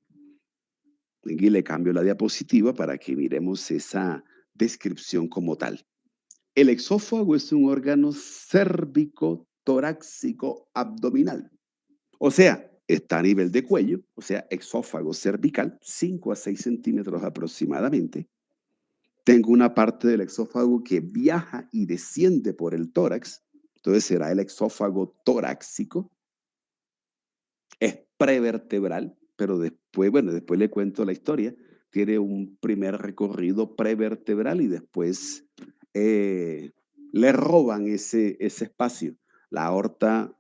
Aquí le cambio la diapositiva para que miremos esa descripción como tal. El exófago es un órgano cérvico torácico abdominal. O sea, está a nivel de cuello, o sea, exófago cervical, 5 a 6 centímetros aproximadamente. Tengo una parte del exófago que viaja y desciende por el tórax, entonces será el exófago torácico. Es prevertebral, pero después, bueno, después le cuento la historia. Tiene un primer recorrido prevertebral y después le roban ese espacio. La aorta,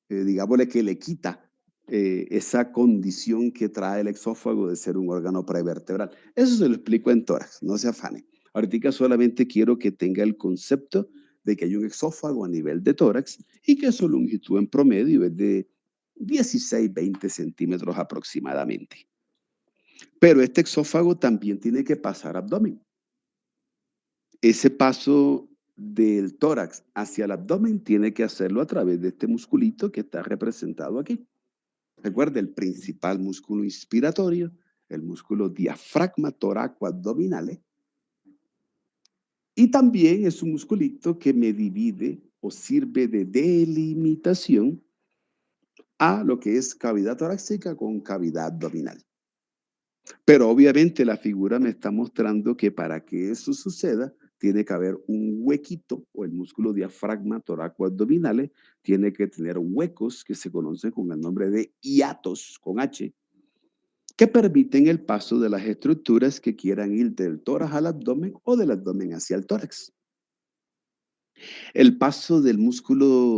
digámosle que le quita esa condición que trae el exófago de ser un órgano prevertebral. Eso se lo explico en tórax, no se afane. Ahorita solamente quiero que tenga el concepto de que hay un exófago a nivel de tórax y que su longitud en promedio es de 16-20 centímetros aproximadamente. Pero este exófago también tiene que pasar abdomen. Ese paso del tórax hacia el abdomen tiene que hacerlo a través de este musculito que está representado aquí. Recuerda, el principal músculo inspiratorio, el músculo diafragma toracoabdominal, y también es un musculito que me divide o sirve de delimitación a lo que es cavidad torácica con cavidad abdominal. Pero obviamente la figura me está mostrando que para que eso suceda, tiene que haber un huequito, o el músculo diafragma toracoabdominal tiene que tener huecos que se conocen con el nombre de hiatos, con H, que permiten el paso de las estructuras que quieran ir del tórax al abdomen o del abdomen hacia el tórax. El paso del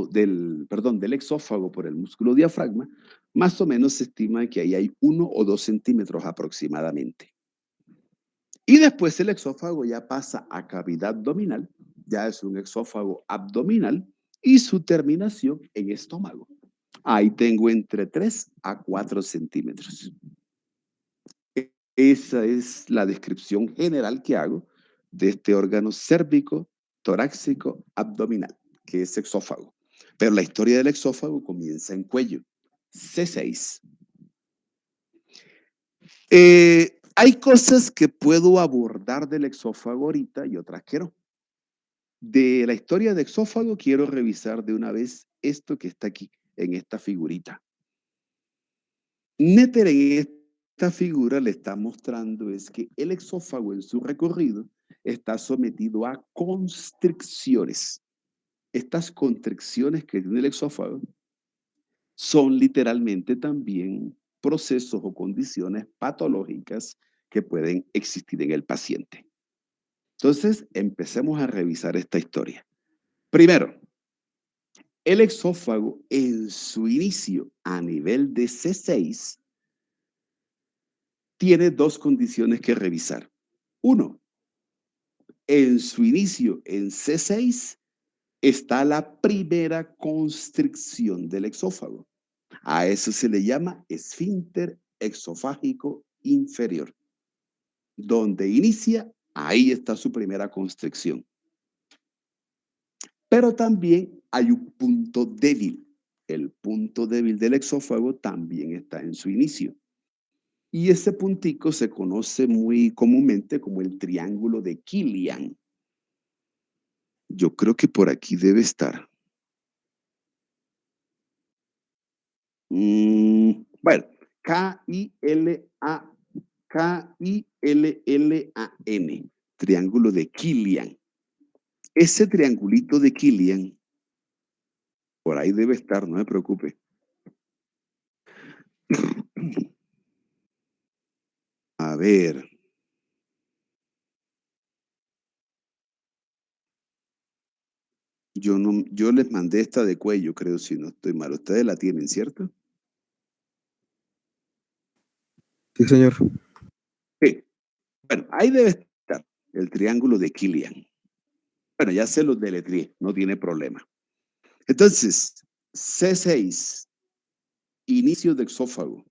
del exófago por el músculo diafragma, más o menos se estima que ahí hay 1 o 2 centímetros aproximadamente. Y después el exófago ya pasa a cavidad abdominal, ya es un exófago abdominal y su terminación en estómago. Ahí tengo entre 3 a 4 centímetros. Esa es la descripción general que hago de este órgano cérvico, torácico, abdominal, que es exófago. Pero la historia del exófago comienza en cuello, C6. Hay cosas que puedo abordar del exófago ahorita y otras que no. De la historia del exófago quiero revisar de una vez esto que está aquí, en esta figurita. Néter en esta figura le está mostrando es que el exófago en su recorrido está sometido a constricciones. Estas constricciones que tiene el exófago son literalmente también procesos o condiciones patológicas que pueden existir en el paciente. Entonces, empecemos a revisar esta historia. Primero, el exófago en su inicio a nivel de C6 tiene dos condiciones que revisar. Uno, en su inicio en C6 está la primera constricción del exófago. A eso se le llama esfínter exofágico inferior. Donde inicia, ahí está su primera constricción. Pero también hay un punto débil. El punto débil del exófago también está en su inicio. Y ese puntico se conoce muy comúnmente como el triángulo de Killian. Yo creo que por aquí debe estar. Bueno, K-I-L-L-A-N, triángulo de Killian. Ese triangulito de Killian, por ahí debe estar, no me preocupe. A ver. Yo les mandé esta de cuello, creo, si no estoy mal. Ustedes la tienen, ¿cierto? Sí, señor. Sí. Bueno, ahí debe estar el triángulo de Killian. Bueno, ya se los deletré, no tiene problema. Entonces, C6, inicio de exófago.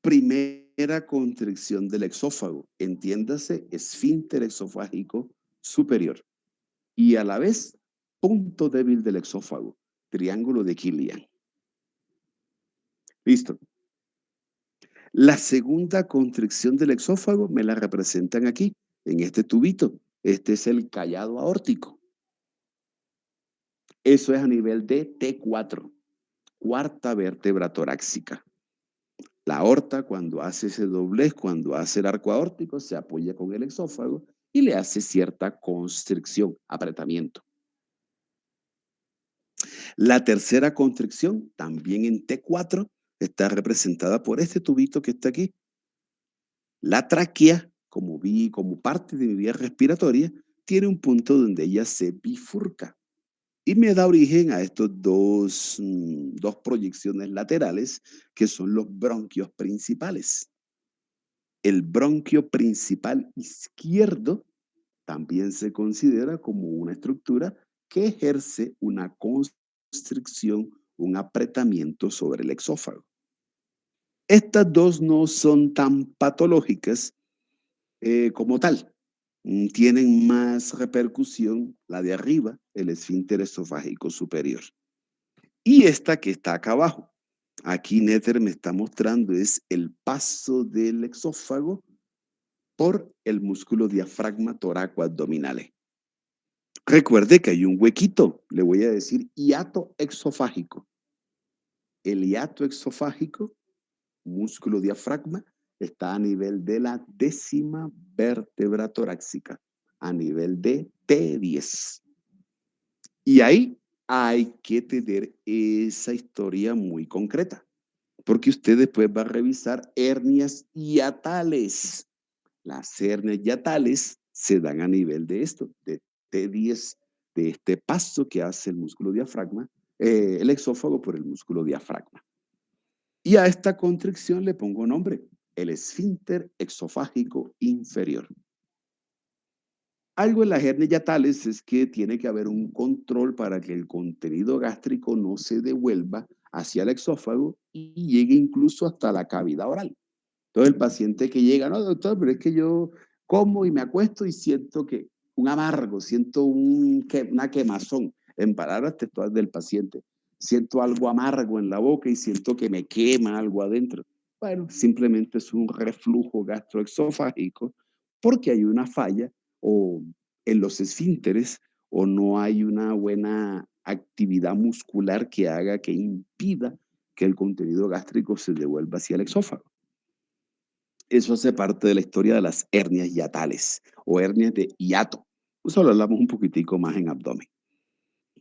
Primera contracción del exófago, entiéndase, esfínter exofágico superior. Y a la vez, punto débil del exófago, triángulo de Killian. Listo. La segunda contracción del exófago me la representan aquí, en este tubito. Este es el callado aórtico. Eso es a nivel de T4, cuarta vértebra torácica. La aorta, cuando hace ese doblez, cuando hace el arco aórtico, se apoya con el exófago y le hace cierta constricción, apretamiento. La tercera constricción, también en T4, está representada por este tubito que está aquí. La tráquea, como parte de mi vía respiratoria, tiene un punto donde ella se bifurca y me da origen a estos dos proyecciones laterales que son los bronquios principales. El bronquio principal izquierdo también se considera como una estructura que ejerce una constricción, un apretamiento sobre el exófago. Estas dos no son tan patológicas como tal. Tienen más repercusión la de arriba, el esfínter esofágico superior. Y esta que está acá abajo. Aquí Nether me está mostrando es el paso del exófago por el músculo diafragma torácico-abdominales. Recuerde que hay un huequito, le voy a decir hiato exofágico. El hiato exofágico, músculo diafragma, está a nivel de la 10ª vértebra torácica, a nivel de T10. Y ahí hay que tener esa historia muy concreta, porque usted después va a revisar hernias hiatales. Las hernias hiatales se dan a nivel de esto, de T10, de este paso que hace el músculo diafragma, el exófago por el músculo diafragma. Y a esta contracción le pongo nombre, el esfínter exofágico inferior. Algo en las hernias hiatales es que tiene que haber un control para que el contenido gástrico no se devuelva hacia el exófago y llegue incluso hasta la cavidad oral. Entonces el paciente que llega, no, doctor, pero es que yo como y me acuesto y siento que un amargo, siento una quemazón, en palabras textuales del paciente. Siento algo amargo en la boca y siento que me quema algo adentro. Bueno, simplemente es un reflujo gastroesofágico porque hay una falla o en los esfínteres o no hay una buena actividad muscular que haga, que impida que el contenido gástrico se devuelva hacia el exófago. Eso hace parte de la historia de las hernias hiatales o hernias de hiato. Eso lo hablamos un poquitico más en abdomen.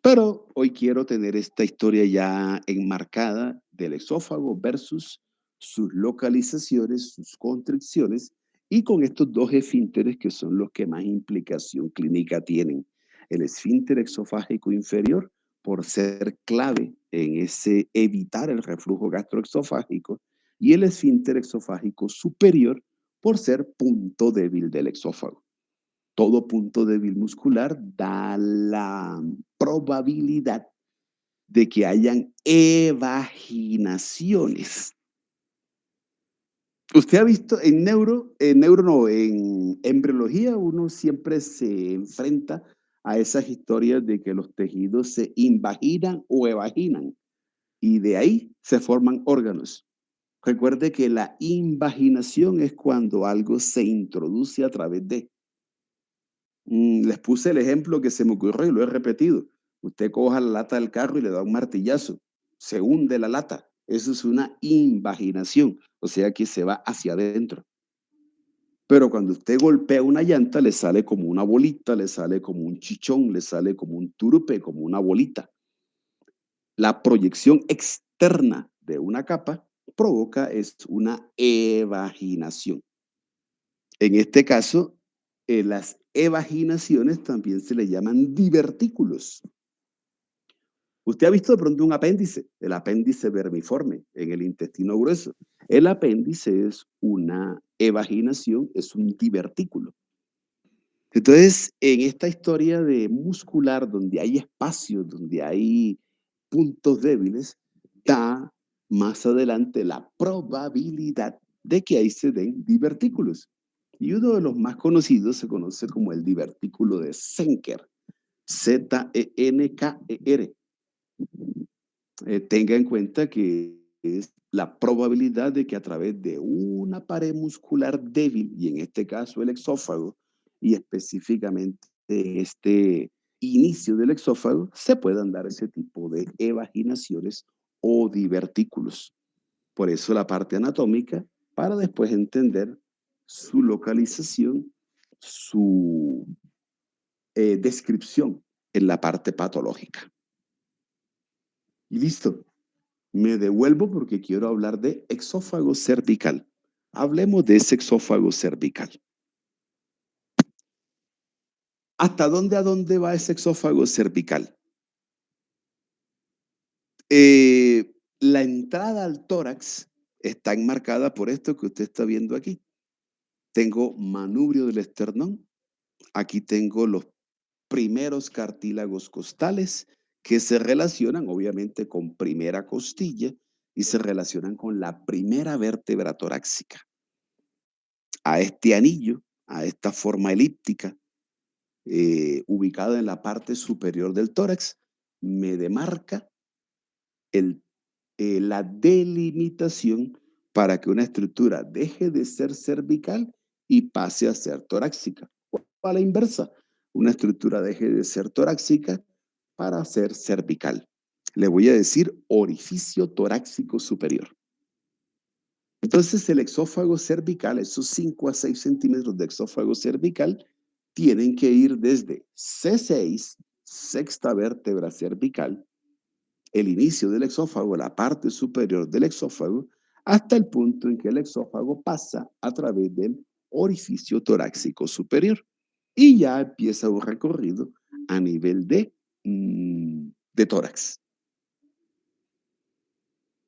Pero hoy quiero tener esta historia ya enmarcada del esófago versus sus localizaciones, sus constricciones y con estos dos esfínteres que son los que más implicación clínica tienen. El esfínter exofágico inferior por ser clave en ese evitar el reflujo gastroexofágico y el esfínter exofágico superior por ser punto débil del exófago. Todo punto débil muscular da la probabilidad de que hayan evaginaciones. Usted ha visto en embriología uno siempre se enfrenta a esas historias de que los tejidos se invaginan o evaginan y de ahí se forman órganos. Recuerde que la invaginación es cuando algo se introduce a través de. Les puse el ejemplo que se me ocurrió y lo he repetido. Usted coja la lata del carro y le da un martillazo. Se hunde la lata. Eso es una invaginación, o sea que se va hacia adentro. Pero cuando usted golpea una llanta, le sale como una bolita, le sale como un chichón, le sale como un turupe, como una bolita. La proyección externa de una capa provoca es una evaginación. En este caso, las evaginaciones también se le llaman divertículos. Usted ha visto de pronto un apéndice, el apéndice vermiforme en el intestino grueso. El apéndice es una evaginación, es un divertículo. Entonces, en esta historia de muscular, donde hay espacios, donde hay puntos débiles, da más adelante la probabilidad de que ahí se den divertículos. Y uno de los más conocidos se conoce como el divertículo de Zenker, Zenker. Tenga en cuenta que es la probabilidad de que a través de una pared muscular débil, y en este caso el exófago, y específicamente este inicio del exófago, se puedan dar ese tipo de evaginaciones o divertículos. Por eso la parte anatómica, para después entender su localización, su descripción en la parte patológica. Y listo. Me devuelvo porque quiero hablar de exófago cervical. Hablemos de ese exófago cervical. ¿Hasta dónde, a dónde va ese exófago cervical? La entrada al tórax está enmarcada por esto que usted está viendo aquí. Tengo manubrio del esternón. Aquí tengo los primeros cartílagos costales que se relacionan obviamente con primera costilla y se relacionan con la primera vértebra torácica. A este anillo, a esta forma elíptica, ubicada en la parte superior del tórax, me demarca la delimitación para que una estructura deje de ser cervical y pase a ser torácica. O a la inversa, una estructura deje de ser torácica para ser cervical. Le voy a decir orificio torácico superior. Entonces el exófago cervical, esos 5 a 6 centímetros de exófago cervical, tienen que ir desde C6, sexta vértebra cervical, el inicio del exófago, la parte superior del exófago, hasta el punto en que el exófago pasa a través del orificio torácico superior. Y ya empieza un recorrido a nivel de tórax.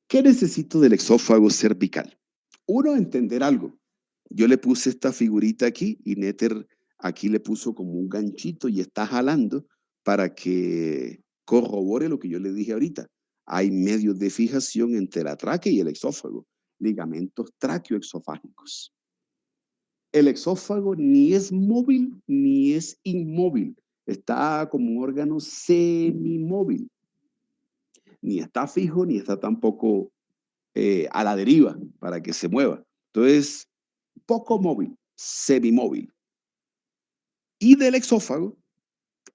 ¿Qué necesito del exófago cervical? Uno, entender algo. Yo le puse esta figurita aquí y Néter aquí le puso como un ganchito y está jalando para que corrobore lo que yo le dije ahorita. Hay medios de fijación entre la tráquea y el exófago, ligamentos tráqueo-exofágicos. El exófago ni es móvil ni es inmóvil. Está como un órgano semimóvil. Ni está fijo ni está tampoco a la deriva para que se mueva. Entonces, poco móvil, semimóvil. Y del exófago,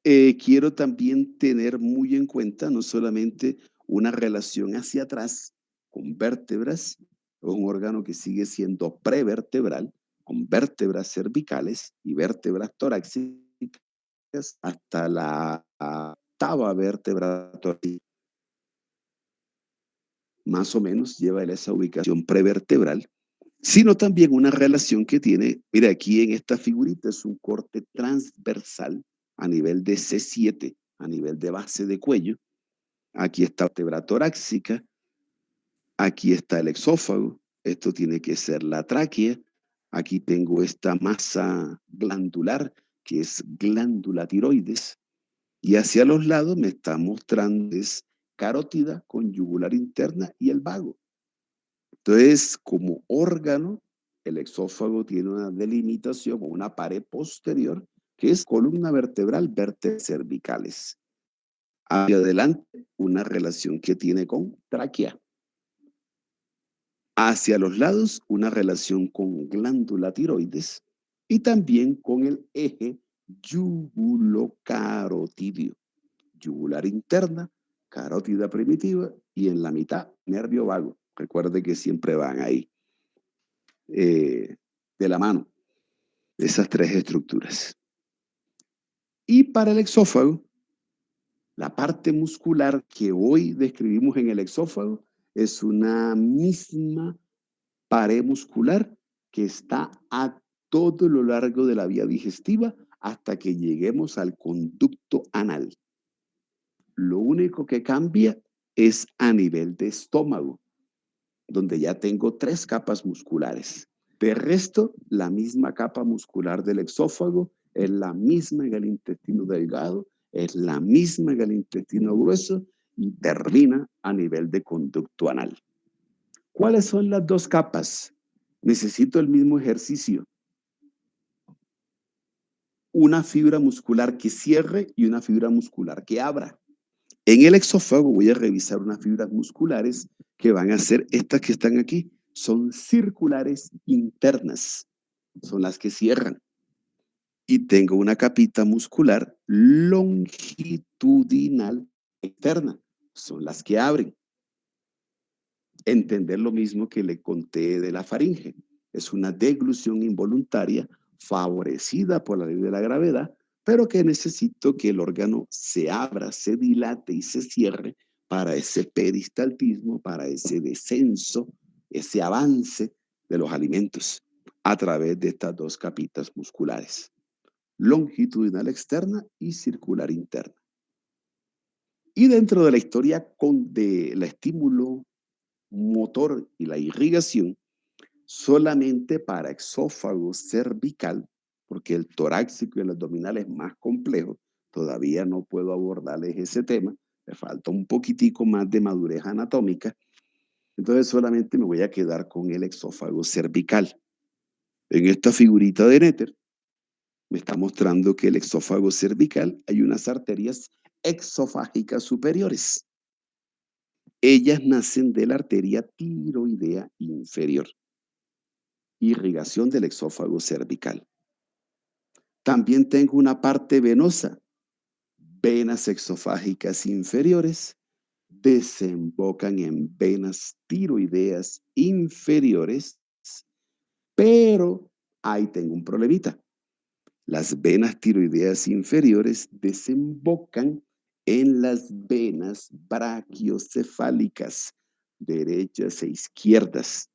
quiero también tener muy en cuenta no solamente una relación hacia atrás con vértebras, un órgano que sigue siendo prevertebral, con vértebras cervicales y vértebras torácicas hasta la octava vértebra torácica. Más o menos lleva esa ubicación prevertebral, sino también una relación que tiene, mira, aquí en esta figurita es un corte transversal a nivel de C7, a nivel de base de cuello. Aquí está la vértebra torácica, aquí está el exófago, esto tiene que ser la tráquea, aquí tengo esta masa glandular que es glándula tiroides, y hacia los lados me está mostrando es carótida con yugular interna y el vago. Entonces, como órgano, el exófago tiene una delimitación o una pared posterior que es columna vertebral, vértebras cervicales. Hacia adelante, una relación que tiene con tráquea. Hacia los lados, una relación con glándula tiroides y también con el eje yugulocarotidio. Yugular interna, carótida primitiva y en la mitad, nervio vago. Recuerde que siempre van ahí. De la mano, esas tres estructuras. Y para el exófago, la parte muscular que hoy describimos en el exófago es una misma pared muscular que está a todo lo largo de la vía digestiva hasta que lleguemos al conducto anal. Lo único que cambia es a nivel de estómago, donde ya tengo 3 capas musculares. De resto, la misma capa muscular del exófago es la misma en el intestino delgado, es la misma en el intestino grueso y termina a nivel de conducto anal. ¿Cuáles son las 2 capas? Necesito el mismo ejercicio. Una fibra muscular que cierre y una fibra muscular que abra. En el exófago voy a revisar unas fibras musculares que van a ser estas que están aquí. Son circulares internas. Son las que cierran. Y tengo una capita muscular longitudinal externa. Son las que abren. Entender lo mismo que le conté de la faringe. Es una deglución involuntaria favorecida por la ley de la gravedad, pero que necesito que el órgano se abra, se dilate y se cierre para ese peristaltismo, para ese descenso, ese avance de los alimentos a través de estas dos capitas musculares, longitudinal externa y circular interna. Y dentro de la historia del estímulo motor y la irrigación, solamente para exófago cervical, porque el torácico y el abdominal es más complejo, todavía no puedo abordarles ese tema, me falta un poquitico más de madurez anatómica, entonces solamente me voy a quedar con el exófago cervical. En esta figurita de Netter me está mostrando que el exófago cervical hay unas arterias exofágicas superiores. Ellas nacen de la arteria tiroidea inferior. Irrigación del exófago cervical. También tengo una parte venosa. Venas exofágicas inferiores desembocan en venas tiroideas inferiores, pero ahí tengo un problemita. Las venas tiroideas inferiores desembocan en las venas brachiocefálicas, derechas e izquierdas.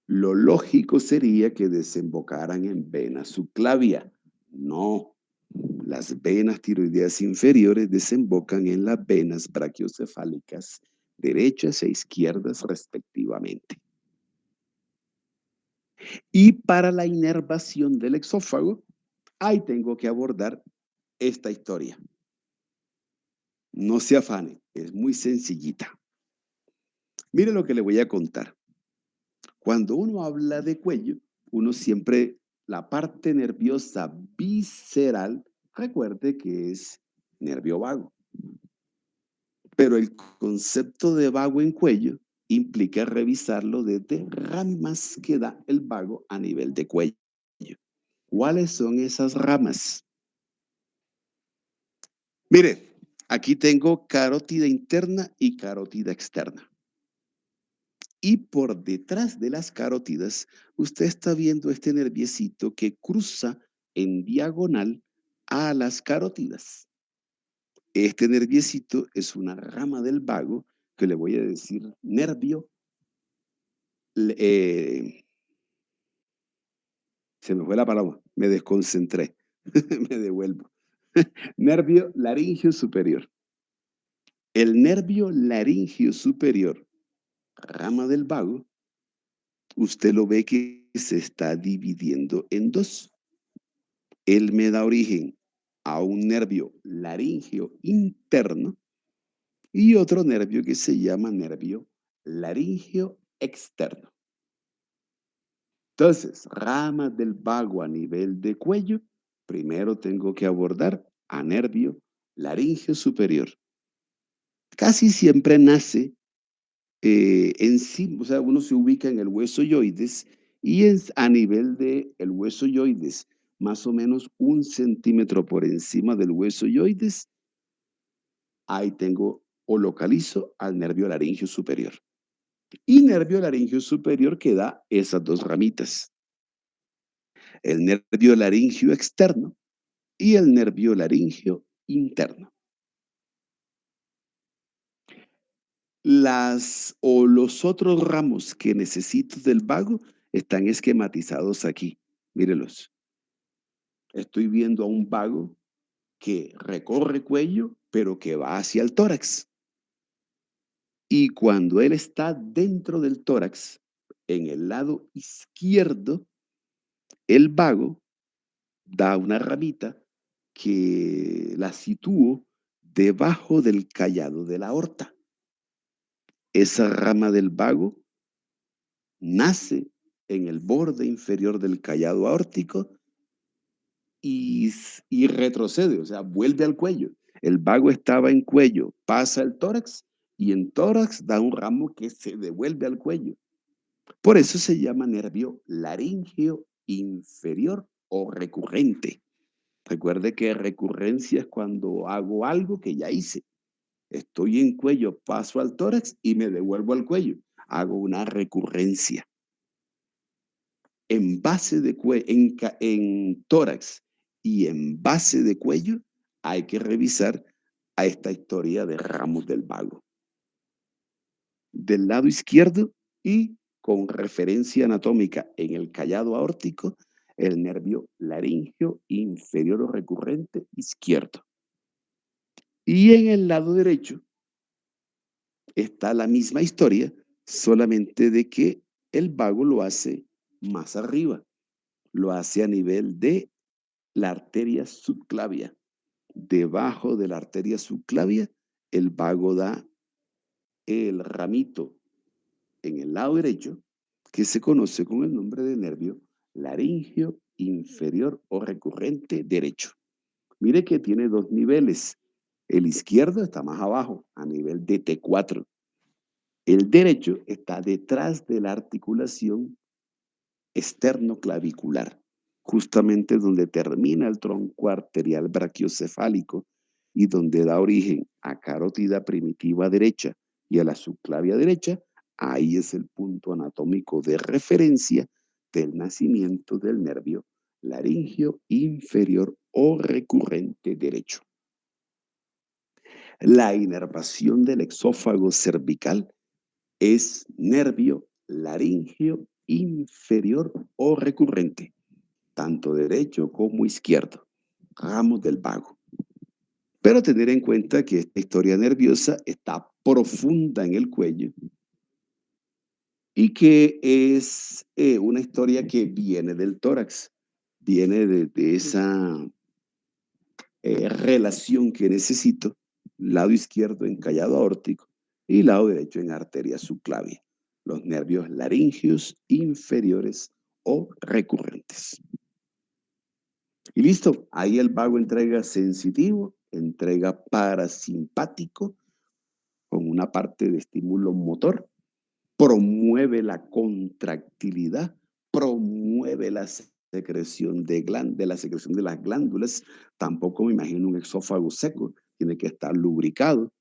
Lo lógico sería que desembocaran en vena subclavia. No, las venas tiroideas inferiores desembocan en las venas brachiocefálicas, derechas e izquierdas respectivamente. Y para la inervación del exófago, ahí tengo que abordar esta historia. No se afane, es muy sencillita. Mire lo que le voy a contar. Cuando uno habla de cuello, uno siempre, la parte nerviosa visceral, recuerde que es nervio vago. Pero el concepto de vago en cuello implica revisarlo desde ramas que da el vago a nivel de cuello. ¿Cuáles son esas ramas? Mire, aquí tengo carótida interna y carótida externa. Y por detrás de las carótidas, usted está viendo este nerviecito que cruza en diagonal a las carótidas. Este nerviecito es una rama del vago que le voy a decir nervio. Se me fue la palabra, me desconcentré, me devuelvo. Nervio laringio superior. El nervio laringio superior, rama del vago, usted lo ve que se está dividiendo en dos. Él me da origen a un nervio laringio interno y otro nervio que se llama nervio laringio externo. Entonces, ramas del vago a nivel de cuello, primero tengo que abordar a nervio laringio superior. Casi siempre nace encima, o sea, uno se ubica en el hueso yoides y a nivel del hueso yoides, más o menos 1 centímetro por encima del hueso yoides, ahí tengo o localizo al nervio laringio superior. Y nervio laringio superior que da esas dos ramitas. El nervio laringio externo y el nervio laringio interno. Los otros ramos que necesito del vago están esquematizados aquí. Mírelos. Estoy viendo a un vago que recorre cuello, pero que va hacia el tórax. Y cuando él está dentro del tórax, en el lado izquierdo, el vago da una ramita que la sitúo debajo del callado de la aorta. Esa rama del vago nace en el borde inferior del callado aórtico y retrocede, o sea, vuelve al cuello. El vago estaba en cuello, pasa el tórax y en tórax da un ramo que se devuelve al cuello. Por eso se llama nervio laríngeo inferior o recurrente. Recuerde que recurrencia es cuando hago algo que ya hice. Estoy en cuello, paso al tórax y me devuelvo al cuello. Hago una recurrencia. En base de cuello, en tórax y en base de cuello, hay que revisar a esta historia de ramos del vago. Del lado izquierdo y con referencia anatómica en el callado aórtico, el nervio laríngeo inferior o recurrente izquierdo. Y en el lado derecho está la misma historia, solamente de que el vago lo hace más arriba, lo hace a nivel de la arteria subclavia. Debajo de la arteria subclavia, el vago da el ramito en el lado derecho, que se conoce con el nombre de nervio laríngeo inferior o recurrente derecho. Mire que tiene dos niveles. El izquierdo está más abajo, a nivel de T4. El derecho está detrás de la articulación esternoclavicular, justamente donde termina el tronco arterial brachiocefálico y donde da origen a carótida primitiva derecha y a la subclavia derecha. Ahí es el punto anatómico de referencia del nacimiento del nervio laríngeo inferior o recurrente derecho. La inervación del exófago cervical es nervio laríngeo inferior o recurrente, tanto derecho como izquierdo, ramos del vago. Pero tener en cuenta que esta historia nerviosa está profunda en el cuello y que es una historia que viene del tórax, viene de esa relación que necesito, lado izquierdo en callado aórtico y lado derecho en arteria subclavia, los nervios laringeos inferiores o recurrentes. Y listo, ahí el vago entrega sensitivo, entrega parasimpático con una parte de estímulo motor, promueve la contractilidad, promueve la secreción de la secreción de las glándulas. Tampoco me imagino un exófago seco, tiene que estar lubricado.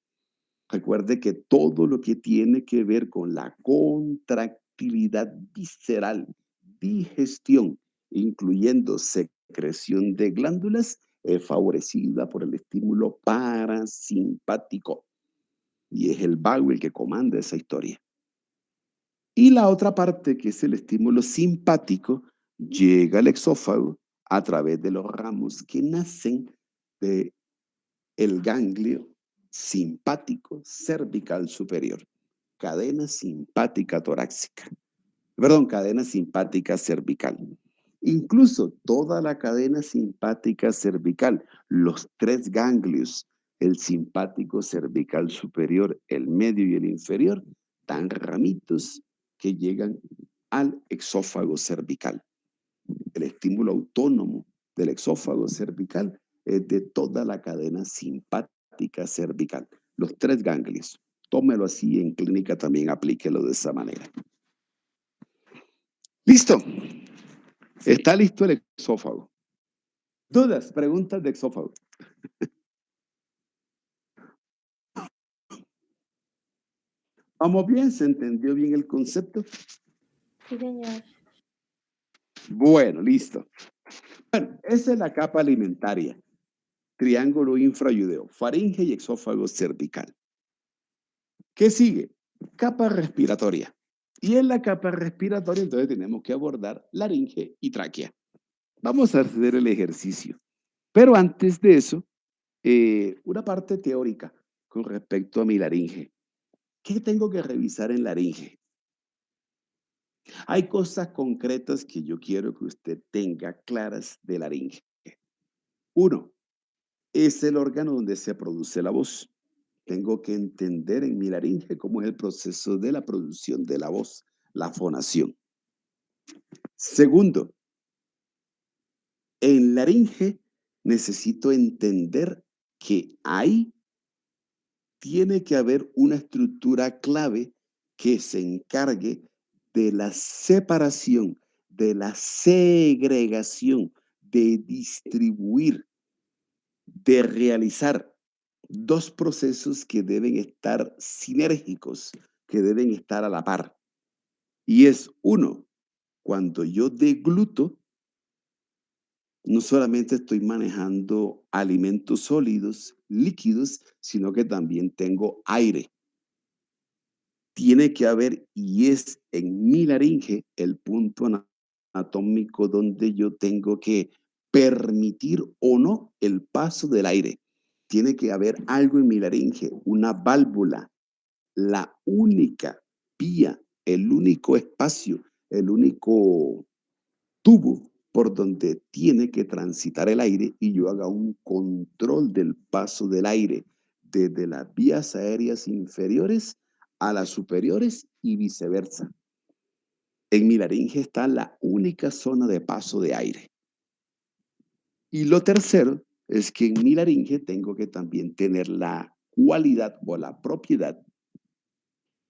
Recuerde que todo lo que tiene que ver con la contractilidad visceral, digestión, incluyendo secreción de glándulas, es favorecida por el estímulo parasimpático. Y es el vago el que comanda esa historia. Y la otra parte, que es el estímulo simpático, llega al exófago a través de los ramos que nacen del ganglio simpático cervical superior, cadena simpática torácica, perdón, cadena simpática cervical. Incluso toda la cadena simpática cervical, los tres ganglios, el simpático cervical superior, el medio y el inferior, dan ramitos que llegan al exófago cervical. El estímulo autónomo del exófago cervical es de toda la cadena simpática cervical, los tres ganglios. Tómelo así, en clínica también aplíquelo de esa manera. Listo. Está listo el exófago. ¿Dudas? Preguntas de exófago. ¿Vamos bien? ¿Se entendió bien el concepto? Sí, señor. Bueno, listo. Bueno, esa es la capa alimentaria. Triángulo infrayudeo, faringe y exófago cervical. ¿Qué sigue? Capa respiratoria. Y en la capa respiratoria entonces tenemos que abordar laringe y tráquea. Vamos a hacer el ejercicio. Pero antes de eso, una parte teórica con respecto a mi laringe. ¿Qué tengo que revisar en laringe? Hay cosas concretas que yo quiero que usted tenga claras de laringe. Uno, es el órgano donde se produce la voz. Tengo que entender en mi laringe cómo es el proceso de la producción de la voz, la fonación. Segundo, en laringe necesito entender que tiene que haber una estructura clave que se encargue de la separación, de la segregación, de distribuir, de realizar dos procesos que deben estar sinérgicos, que deben estar a la par. Y es uno, cuando yo degluto, no solamente estoy manejando alimentos sólidos, líquidos, sino que también tengo aire. Tiene que haber, y es en mi laringe el punto anatómico donde yo tengo que permitir o no el paso del aire. Tiene que haber algo en mi laringe, una válvula, la única vía, el único espacio, el único tubo por donde tiene que transitar el aire y yo haga un control del paso del aire desde las vías aéreas inferiores a las superiores y viceversa. En mi laringe está la única zona de paso de aire. Y lo tercero es que en mi laringe tengo que también tener la cualidad o la propiedad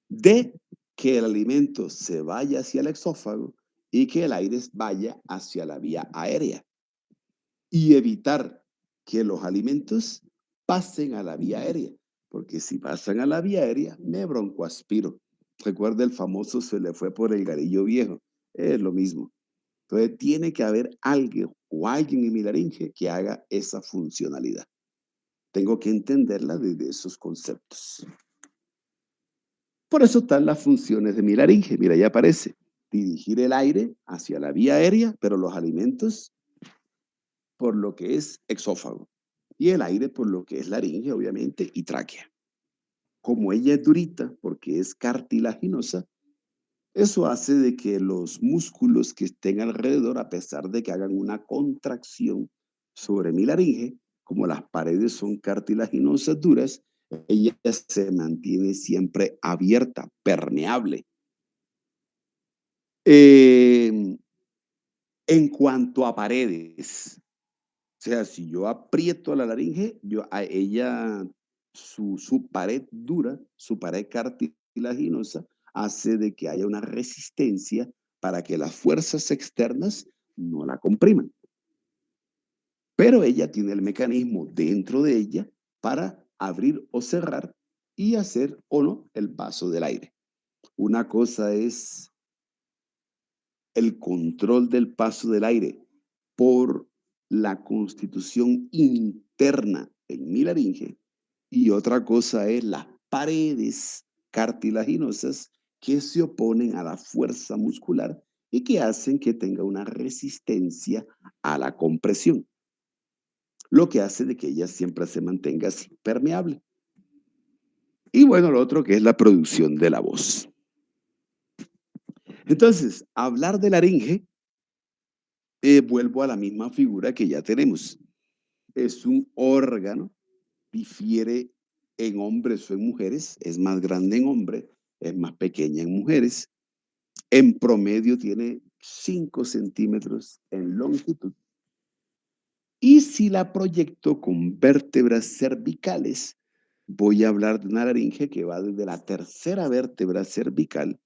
de que el alimento se vaya hacia el exófago y que el aire vaya hacia la vía aérea y evitar que los alimentos pasen a la vía aérea, porque si pasan a la vía aérea me broncoaspiro. Recuerda el famoso se le fue por el garillo viejo, es lo mismo. Entonces tiene que haber alguien o alguien en mi laringe que haga esa funcionalidad. Tengo que entenderla desde esos conceptos. Por eso están las funciones de mi laringe. Mira, ya aparece. Dirigir el aire hacia la vía aérea, pero los alimentos por lo que es exófago. Y el aire por lo que es laringe, obviamente, y tráquea. Como ella es durita, porque es cartilaginosa, eso hace de que los músculos que estén alrededor, a pesar de que hagan una contracción sobre mi laringe, como las paredes son cartilaginosas duras, ella se mantiene siempre abierta, permeable. En cuanto a paredes, o sea, si yo aprieto la laringe, a ella, su pared dura, su pared cartilaginosa, hace de que haya una resistencia para que las fuerzas externas no la compriman. Pero ella tiene el mecanismo dentro de ella para abrir o cerrar y hacer o no el paso del aire. Una cosa es el control del paso del aire por la constitución interna en mi laringe y otra cosa es las paredes cartilaginosas que se oponen a la fuerza muscular y que hacen que tenga una resistencia a la compresión, lo que hace de que ella siempre se mantenga así permeable. Y bueno, lo otro que es la producción de la voz. Entonces, hablar de laringe, vuelvo a la misma figura que ya tenemos. Es un órgano, difiere en hombres o en mujeres, es más grande en hombres, es más pequeña en mujeres. En promedio tiene 5 centímetros en longitud. Y si la proyecto con vértebras cervicales, voy a hablar de una laringe que va desde la tercera vértebra cervical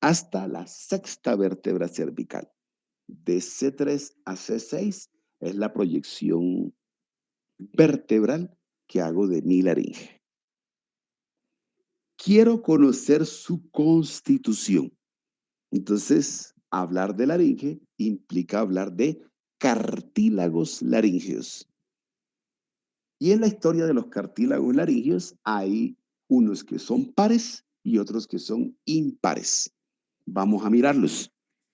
hasta la sexta vértebra cervical. De C3 a C6 es la proyección vertebral que hago de mi laringe. Quiero conocer su constitución. Entonces, hablar de laringe implica hablar de cartílagos laringeos. Y en la historia de los cartílagos laringeos hay unos que son pares y otros que son impares. Vamos a mirarlos.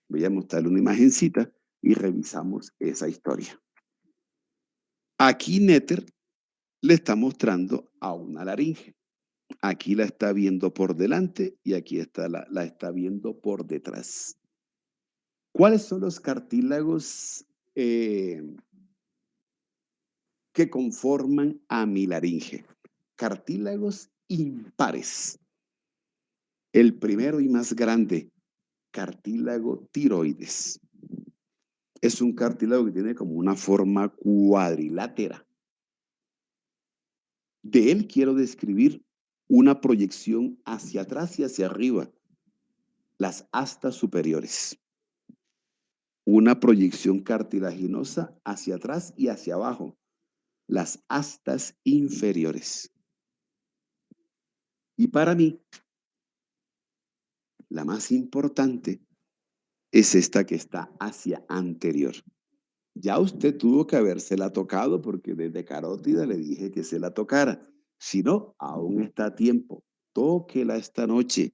Voy a mostrarle una imagencita y revisamos esa historia. Aquí Netter le está mostrando a una laringe. Aquí la está viendo por delante y aquí la está viendo por detrás. ¿Cuáles son los cartílagos que conforman a mi laringe? Cartílagos impares. El primero y más grande cartílago tiroides. Es un cartílago que tiene como una forma cuadrilátera. De él quiero describir una proyección hacia atrás y hacia arriba, las astas superiores. Una proyección cartilaginosa hacia atrás y hacia abajo, las astas inferiores. Y para mí, la más importante es esta que está hacia anterior. Ya usted tuvo que habérsela tocado porque desde carótida le dije que se la tocara. Si no, aún está a tiempo. Tóquela esta noche.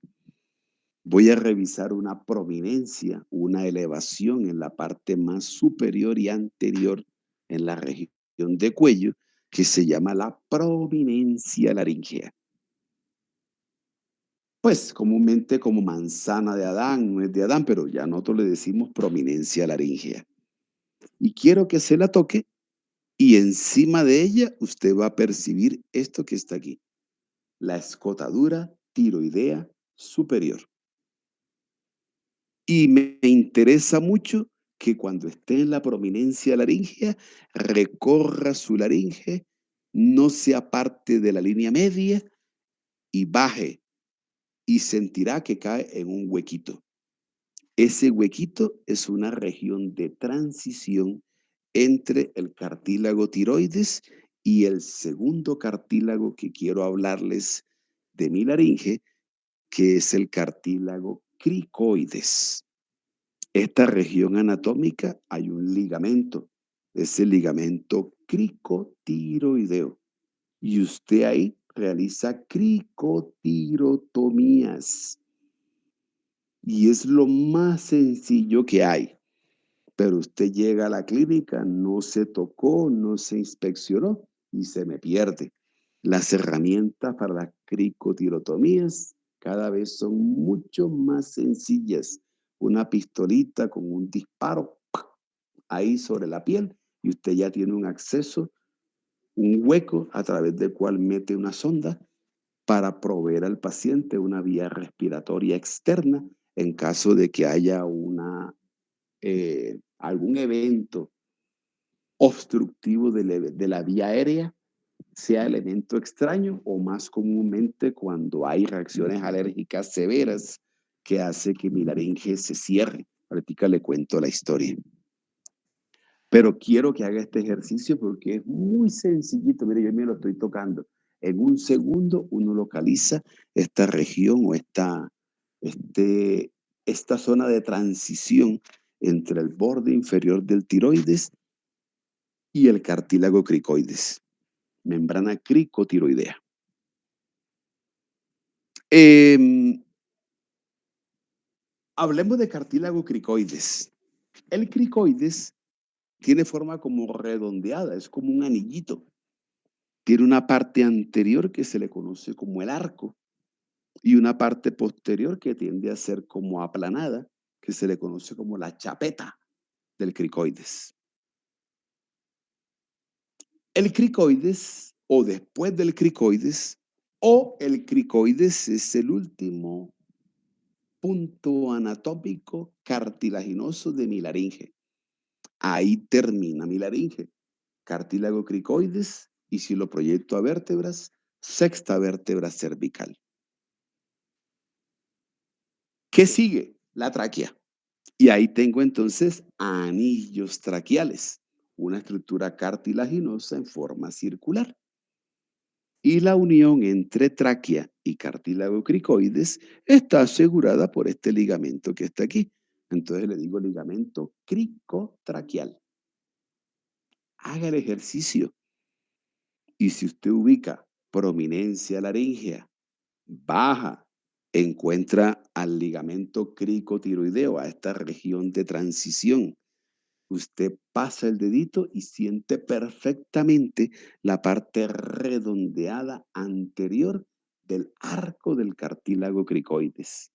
Voy a revisar una prominencia, una elevación en la parte más superior y anterior en la región de cuello que se llama la prominencia laringea. Pues comúnmente como manzana de Adán, no es de Adán, pero ya nosotros le decimos prominencia laringea. Y quiero que se la toque y encima de ella usted va a percibir esto que está aquí, la escotadura tiroidea superior. Y me interesa mucho que cuando esté en la prominencia laringea, recorra su laringe, no se aparte de la línea media y baje y sentirá que cae en un huequito. Ese huequito es una región de transición entre el cartílago tiroides y el segundo cartílago que quiero hablarles de mi laringe, que es el cartílago cricoides. Esta región anatómica hay un ligamento, es el ligamento cricotiroideo. Y usted ahí realiza cricotirotomías. Y es lo más sencillo que hay. Pero usted llega a la clínica, no se tocó, no se inspeccionó y se me pierde. Las herramientas para las cricotirotomías cada vez son mucho más sencillas. Una pistolita con un disparo ahí sobre la piel y usted ya tiene un acceso, un hueco a través del cual mete una sonda para proveer al paciente una vía respiratoria externa en caso de que haya algún evento obstructivo de la vía aérea, sea elemento extraño o más comúnmente cuando hay reacciones alérgicas severas que hace que mi laringe se cierre. Ahorita le cuento la historia. Pero quiero que haga este ejercicio porque es muy sencillito. Mire, yo me lo estoy tocando. En un segundo uno localiza esta región o esta zona de transición entre el borde inferior del tiroides y el cartílago cricoides, membrana cricotiroidea. Hablemos de cartílago cricoides. El cricoides tiene forma como redondeada, es como un anillito. Tiene una parte anterior que se le conoce como el arco y una parte posterior que tiende a ser como aplanada, que se le conoce como la chapeta del cricoides. El cricoides, o después del cricoides, o el cricoides es el último punto anatómico cartilaginoso de mi laringe. Ahí termina mi laringe. Cartílago cricoides, y si lo proyecto a vértebras, sexta vértebra cervical. ¿Qué sigue? La tráquea. Y ahí tengo entonces anillos traqueales, una estructura cartilaginosa en forma circular. Y la unión entre tráquea y cartílago cricoides está asegurada por este ligamento que está aquí. Entonces le digo ligamento cricotraqueal. Haga el ejercicio. Y si usted ubica prominencia laringea, baja, encuentra al ligamento cricotiroideo, a esta región de transición. Usted pasa el dedito y siente perfectamente la parte redondeada anterior del arco del cartílago cricoides.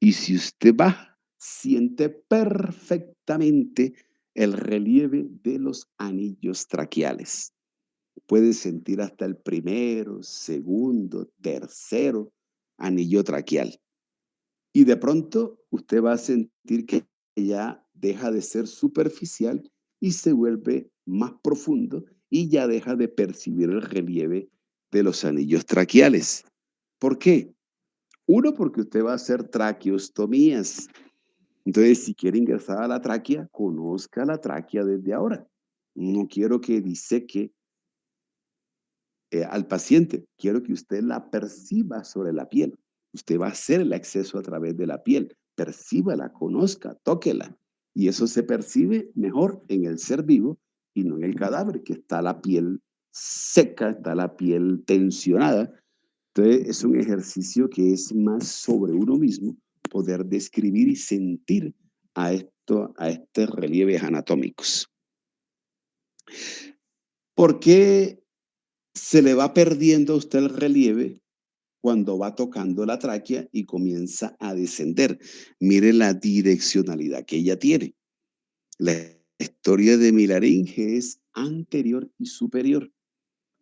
Y si usted baja, siente perfectamente el relieve de los anillos traqueales. Puede sentir hasta el primero, segundo, tercero anillo traqueal. Y de pronto usted va a sentir que ya deja de ser superficial y se vuelve más profundo y ya deja de percibir el relieve de los anillos traqueales. ¿Por qué? Uno, porque usted va a hacer traqueostomías. Entonces, si quiere ingresar a la tráquea, conozca la tráquea desde ahora. No quiero que diseque al paciente, quiero que usted la perciba sobre la piel. Usted va a hacer el acceso a través de la piel. Percíbala, conozca, tóquela. Y eso se percibe mejor en el ser vivo y no en el cadáver, que está la piel seca, está la piel tensionada. Entonces, es un ejercicio que es más sobre uno mismo, poder describir y sentir a estos relieves anatómicos. ¿Por qué se le va perdiendo a usted el relieve cuando va tocando la tráquea y comienza a descender? Mire la direccionalidad que ella tiene. La historia de mi laringe es anterior y superior,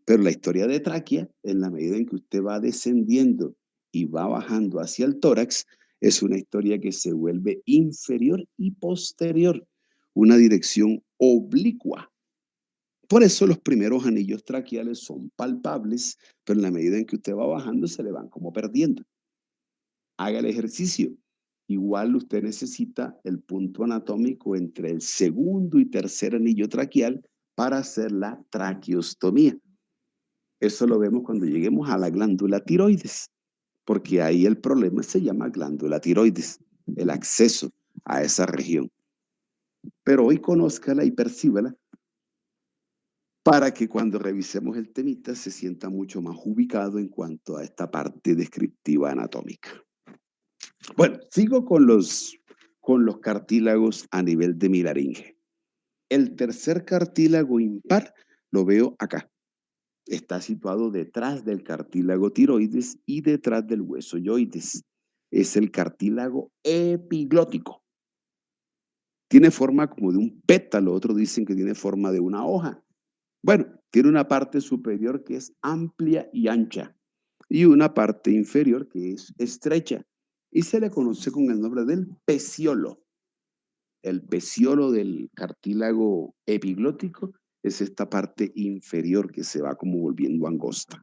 pero la historia de tráquea, en la medida en que usted va descendiendo y va bajando hacia el tórax, es una historia que se vuelve inferior y posterior, una dirección oblicua. Por eso los primeros anillos traqueales son palpables, pero en la medida en que usted va bajando se le van como perdiendo. Haga el ejercicio. Igual usted necesita el punto anatómico entre el segundo y tercer anillo traqueal para hacer la traqueostomía. Eso lo vemos cuando lleguemos a la glándula tiroides, porque ahí el problema se llama glándula tiroides, el acceso a esa región. Pero hoy conózcala y percíbala para que cuando revisemos el temita se sienta mucho más ubicado en cuanto a esta parte descriptiva anatómica. Bueno, sigo con los cartílagos a nivel de mi laringe. El tercer cartílago impar lo veo acá. Está situado detrás del cartílago tiroides y detrás del hueso yoides. Es el cartílago epiglótico. Tiene forma como de un pétalo, otros dicen que tiene forma de una hoja. Bueno, tiene una parte superior que es amplia y ancha y una parte inferior que es estrecha y se le conoce con el nombre del peciolo. El peciolo del cartílago epiglótico es esta parte inferior que se va como volviendo angosta.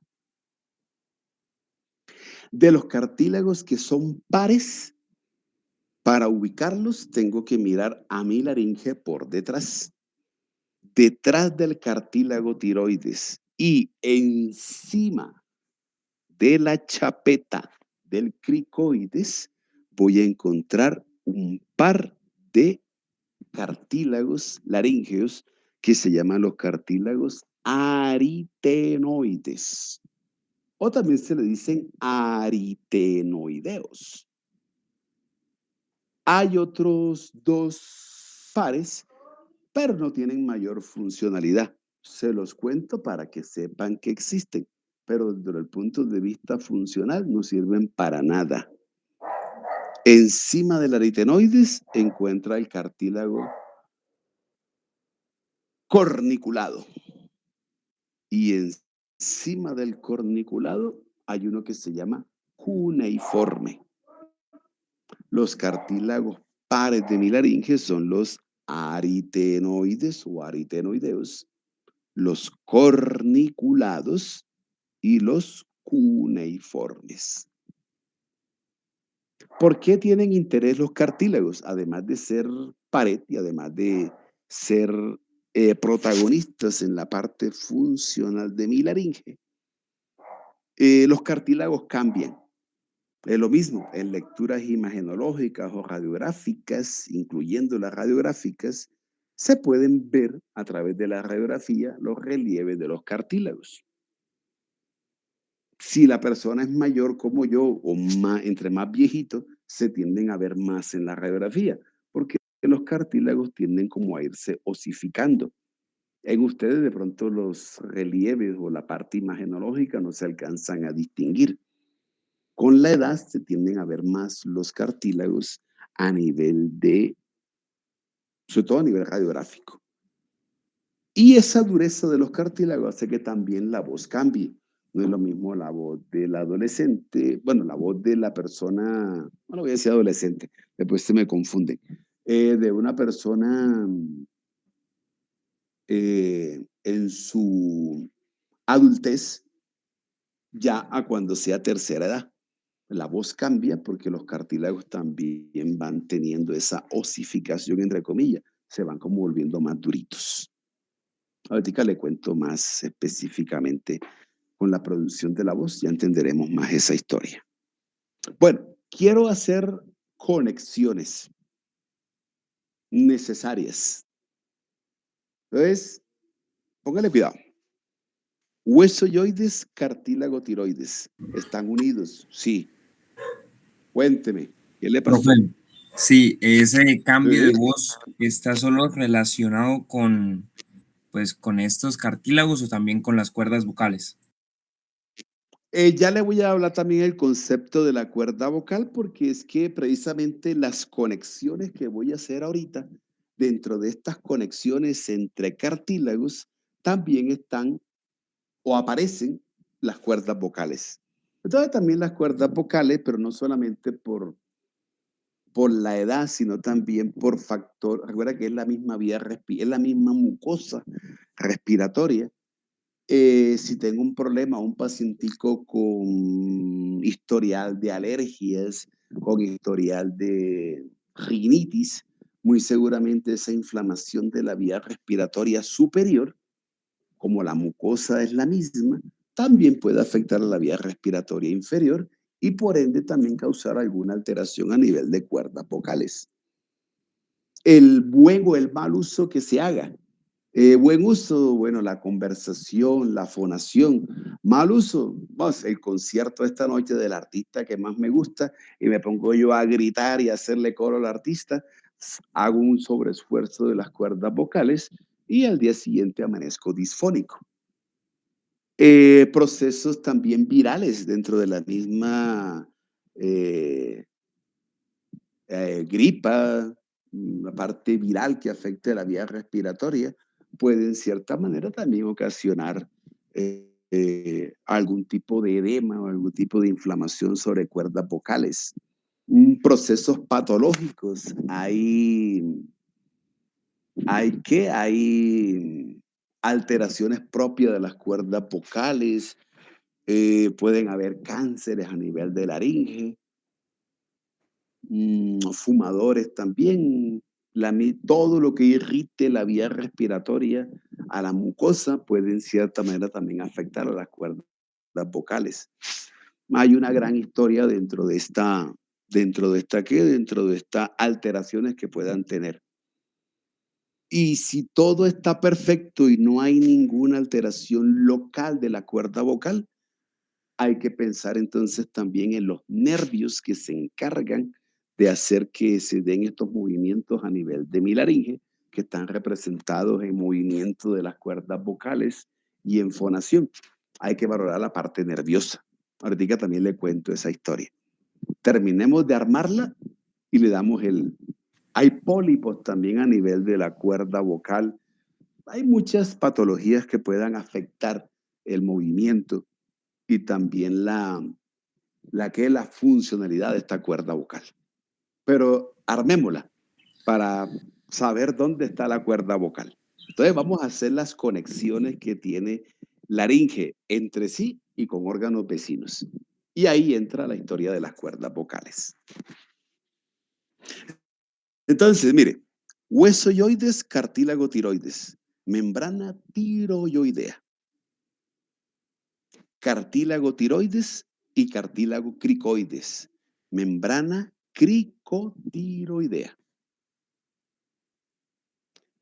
De los cartílagos que son pares, para ubicarlos tengo que mirar a mi laringe por detrás. Detrás del cartílago tiroides y encima de la chapeta del cricoides voy a encontrar un par de cartílagos laríngeos que se llaman los cartílagos aritenoides. O también se le dicen aritenoideos. Hay otros dos pares, pero no tienen mayor funcionalidad. Se los cuento para que sepan que existen, pero desde el punto de vista funcional no sirven para nada. Encima del aritenoides encuentra el cartílago corniculado. Y encima del corniculado hay uno que se llama cuneiforme. Los cartílagos pares de mi laringe son los aritenoides o aritenoideos, los corniculados y los cuneiformes. ¿Por qué tienen interés los cartílagos? Además de ser pared y además de ser protagonistas en la parte funcional de mi laringe, los cartílagos cambian. Es lo mismo en lecturas imagenológicas o radiográficas, incluyendo las radiográficas, se pueden ver a través de la radiografía los relieves de los cartílagos. Si la persona es mayor como yo o entre más viejito, se tienden a ver más en la radiografía, porque los cartílagos tienden como a irse osificando. En ustedes de pronto los relieves o la parte imagenológica no se alcanzan a distinguir. Con la edad se tienden a ver más los cartílagos a nivel sobre todo a nivel radiográfico. Y esa dureza de los cartílagos hace que también la voz cambie. No es lo mismo la voz del adolescente, bueno, la voz de la persona, bueno, voy a decir adolescente, después se me confunde, de una persona en su adultez, ya a cuando sea tercera edad. La voz cambia porque los cartílagos también van teniendo esa osificación, entre comillas, se van como volviendo más duritos. Ahorita le cuento más específicamente con la producción de la voz, ya entenderemos más esa historia. Bueno, quiero hacer conexiones necesarias. Entonces, póngale cuidado. Hueso yoides, cartílago tiroides. ¿Están unidos? Sí. Cuénteme, ¿qué le pasó? Profe, sí, ese cambio de Sí. voz está solo relacionado con, pues, con estos cartílagos o también con las cuerdas vocales. Ya le voy a hablar también el concepto de la cuerda vocal, porque es que precisamente las conexiones que voy a hacer ahorita, dentro de estas conexiones entre cartílagos, también están o aparecen las cuerdas vocales. Entonces también las cuerdas vocales, pero no solamente por la edad, sino también por factor, recuerda que es la misma vía, es la misma mucosa respiratoria. Si tengo un problema, un pacientico con historial de alergias, con historial de rinitis, muy seguramente esa inflamación de la vía respiratoria superior, como la mucosa es la misma, también puede afectar a la vía respiratoria inferior y por ende también causar alguna alteración a nivel de cuerdas vocales. El buen o el mal uso que se haga. Buen uso, bueno, la conversación, la fonación. Mal uso, vamos, el concierto esta noche del artista que más me gusta y me pongo yo a gritar y a hacerle coro al artista, hago un sobreesfuerzo de las cuerdas vocales y al día siguiente amanezco disfónico. Procesos también virales dentro de la misma eh, gripa, una parte viral que afecte la vía respiratoria, puede en cierta manera también ocasionar algún tipo de edema o algún tipo de inflamación sobre cuerdas vocales. Procesos patológicos, hay alteraciones propias de las cuerdas vocales, pueden haber cánceres a nivel de laringe, fumadores también, todo lo que irrite la vía respiratoria a la mucosa puede en cierta manera también afectar a las cuerdas vocales. Hay una gran historia dentro de estas alteraciones que puedan tener. Y si todo está perfecto y no hay ninguna alteración local de la cuerda vocal, hay que pensar entonces también en los nervios que se encargan de hacer que se den estos movimientos a nivel de mi laringe, que están representados en movimiento de las cuerdas vocales y en fonación. Hay que valorar la parte nerviosa. Ahorita también le cuento esa historia. Terminemos de armarla y le damos el... Hay pólipos también a nivel de la cuerda vocal. Hay muchas patologías que puedan afectar el movimiento y también la funcionalidad de esta cuerda vocal. Pero armémosla para saber dónde está la cuerda vocal. Entonces vamos a hacer las conexiones que tiene laringe entre sí y con órganos vecinos. Y ahí entra la historia de las cuerdas vocales. Entonces, mire, hueso yoides, cartílago tiroides, membrana tiroidea, cartílago tiroides y cartílago cricoides, membrana cricotiroidea.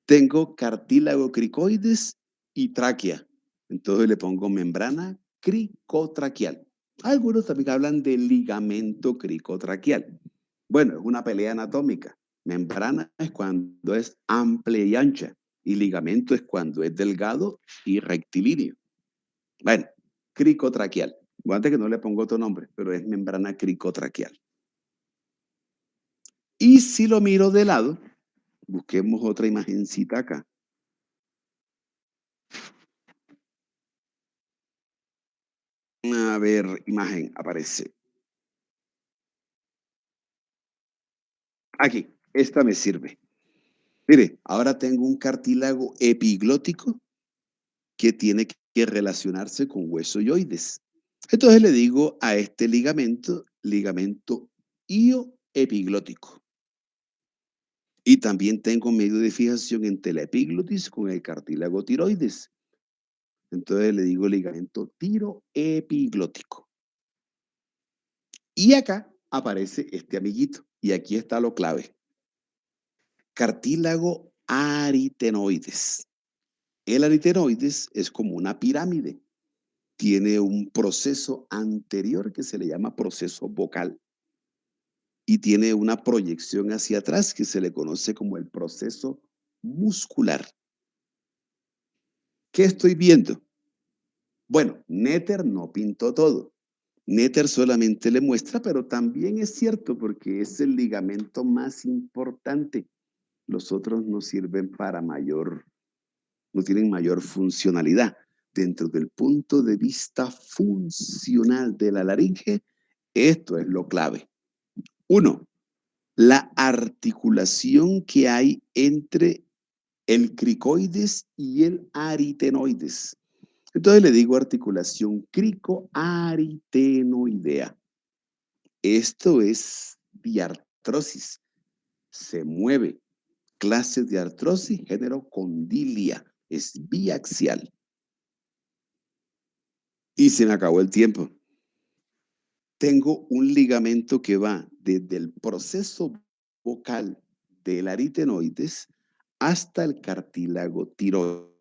Tengo cartílago cricoides y tráquea. Entonces le pongo membrana cricotraqueal. Algunos también hablan de ligamento cricotraqueal. Bueno, es una pelea anatómica. Membrana es cuando es amplia y ancha y ligamento es cuando es delgado y rectilíneo. Bueno, cricotraqueal. Guante que no le pongo otro nombre, pero es membrana cricotraqueal. Y si lo miro de lado, busquemos otra imagencita acá. A ver, imagen aparece. Aquí, esta me sirve. Mire, ahora tengo un cartílago epiglótico que tiene que relacionarse con hueso yoides. Entonces le digo a este ligamento, ligamento ioepiglótico. Y también tengo medio de fijación entre la epiglotis con el cartílago tiroides. Entonces le digo ligamento tiroepiglótico. Y acá aparece este amiguito. Y aquí está lo clave. Cartílago aritenoides. El aritenoides es como una pirámide. Tiene un proceso anterior que se le llama proceso vocal. Y tiene una proyección hacia atrás que se le conoce como el proceso muscular. ¿Qué estoy viendo? Bueno, Netter no pintó todo. Netter solamente le muestra, pero también es cierto porque es el ligamento más importante. Los otros no sirven para no tienen mayor funcionalidad. Dentro del punto de vista funcional de la laringe, esto es lo clave. 1. La articulación que hay entre el cricoides y el aritenoides. Entonces le digo articulación cricoaritenoidea. Esto es diartrosis. Se mueve. Clases de artrosis, género condilia. Es biaxial. Y se me acabó el tiempo. Tengo un ligamento que va desde el proceso vocal del aritenoides hasta el cartílago tiroides.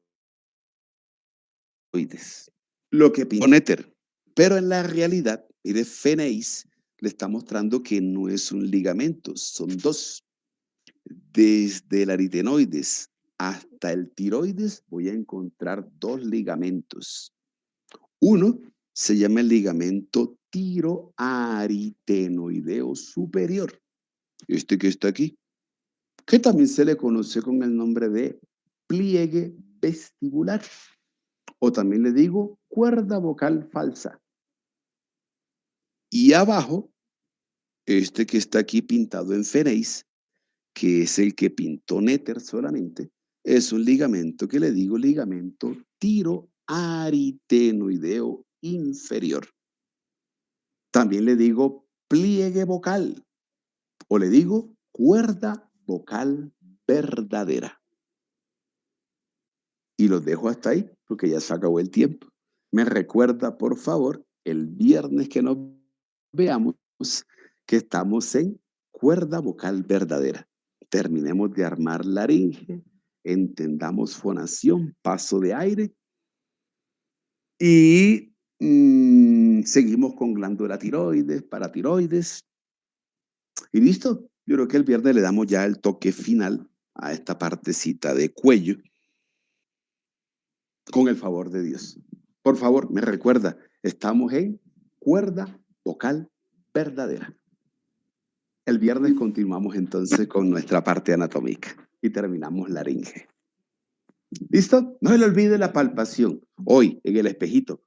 Lo que pintó Netter. Pero en la realidad, mire, Feneis le está mostrando que no es un ligamento, son dos. Desde el aritenoides hasta el tiroides voy a encontrar dos ligamentos. Uno se llama el ligamento tiroaritenoideo superior. Este que está aquí, que también se le conoce con el nombre de pliegue vestibular. O también le digo cuerda vocal falsa. Y abajo, este que está aquí pintado en Feneis, que es el que pintó Netter solamente, es un ligamento que le digo ligamento tiroaritenoideo inferior. También le digo pliegue vocal o le digo cuerda vocal verdadera. Y los dejo hasta ahí porque ya se acabó el tiempo. Me recuerda, por favor, el viernes que nos veamos que estamos en cuerda vocal verdadera. Terminemos de armar laringe, entendamos fonación, paso de aire y seguimos con glándula tiroides, paratiroides. Y listo. Yo creo que el viernes le damos ya el toque final a esta partecita de cuello con el favor de Dios. Por favor, me recuerda, estamos en cuerda vocal verdadera. El viernes continuamos entonces con nuestra parte anatómica y terminamos laringe. ¿Listo? No se le olvide la palpación. Hoy, en el espejito,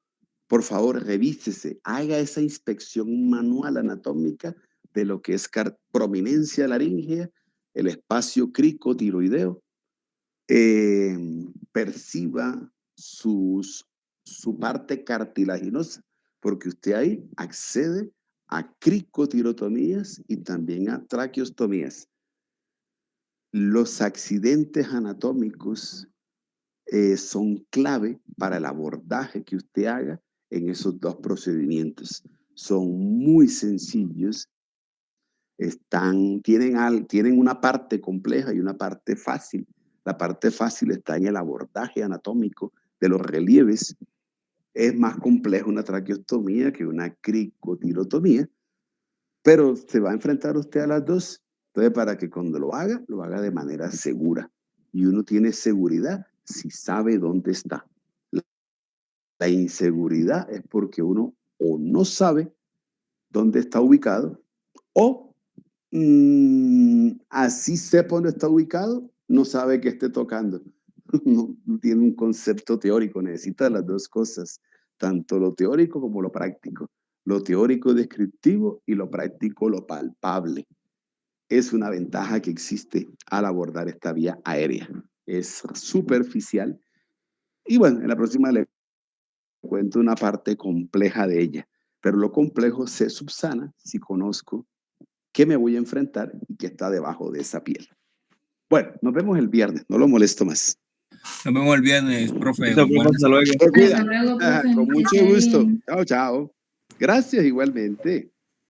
por favor, revísese, haga esa inspección manual anatómica de lo que es prominencia laringea, el espacio cricotiroideo, perciba su parte cartilaginosa, porque usted ahí accede a cricotirotomías y también a traqueostomías. Los accidentes anatómicos son clave para el abordaje que usted haga en esos dos procedimientos. Son muy sencillos, tienen una parte compleja y una parte fácil. La parte fácil está en el abordaje anatómico de los relieves. Es más compleja una traqueostomía que una cricotirotomía, pero se va a enfrentar usted a las dos. Entonces, para que cuando lo haga de manera segura. Y uno tiene seguridad si sabe dónde está. La inseguridad es porque uno o no sabe dónde está ubicado o así sepa dónde está ubicado, no sabe que esté tocando. No tiene un concepto teórico, necesita las dos cosas. tanto lo teórico como lo práctico. Lo teórico descriptivo y lo práctico lo palpable. Es una ventaja que existe al abordar esta vía aérea. Es superficial. Y bueno, en la próxima le cuento una parte compleja de ella. Pero lo complejo se subsana si conozco qué me voy a enfrentar y qué está debajo de esa piel. Bueno, nos vemos el viernes. No lo molesto más. Nos vemos el viernes, profe. Hasta luego. Se cuida. Hasta luego, profe. Con Que mucho esté gusto. bien. Chao, chao. Gracias igualmente.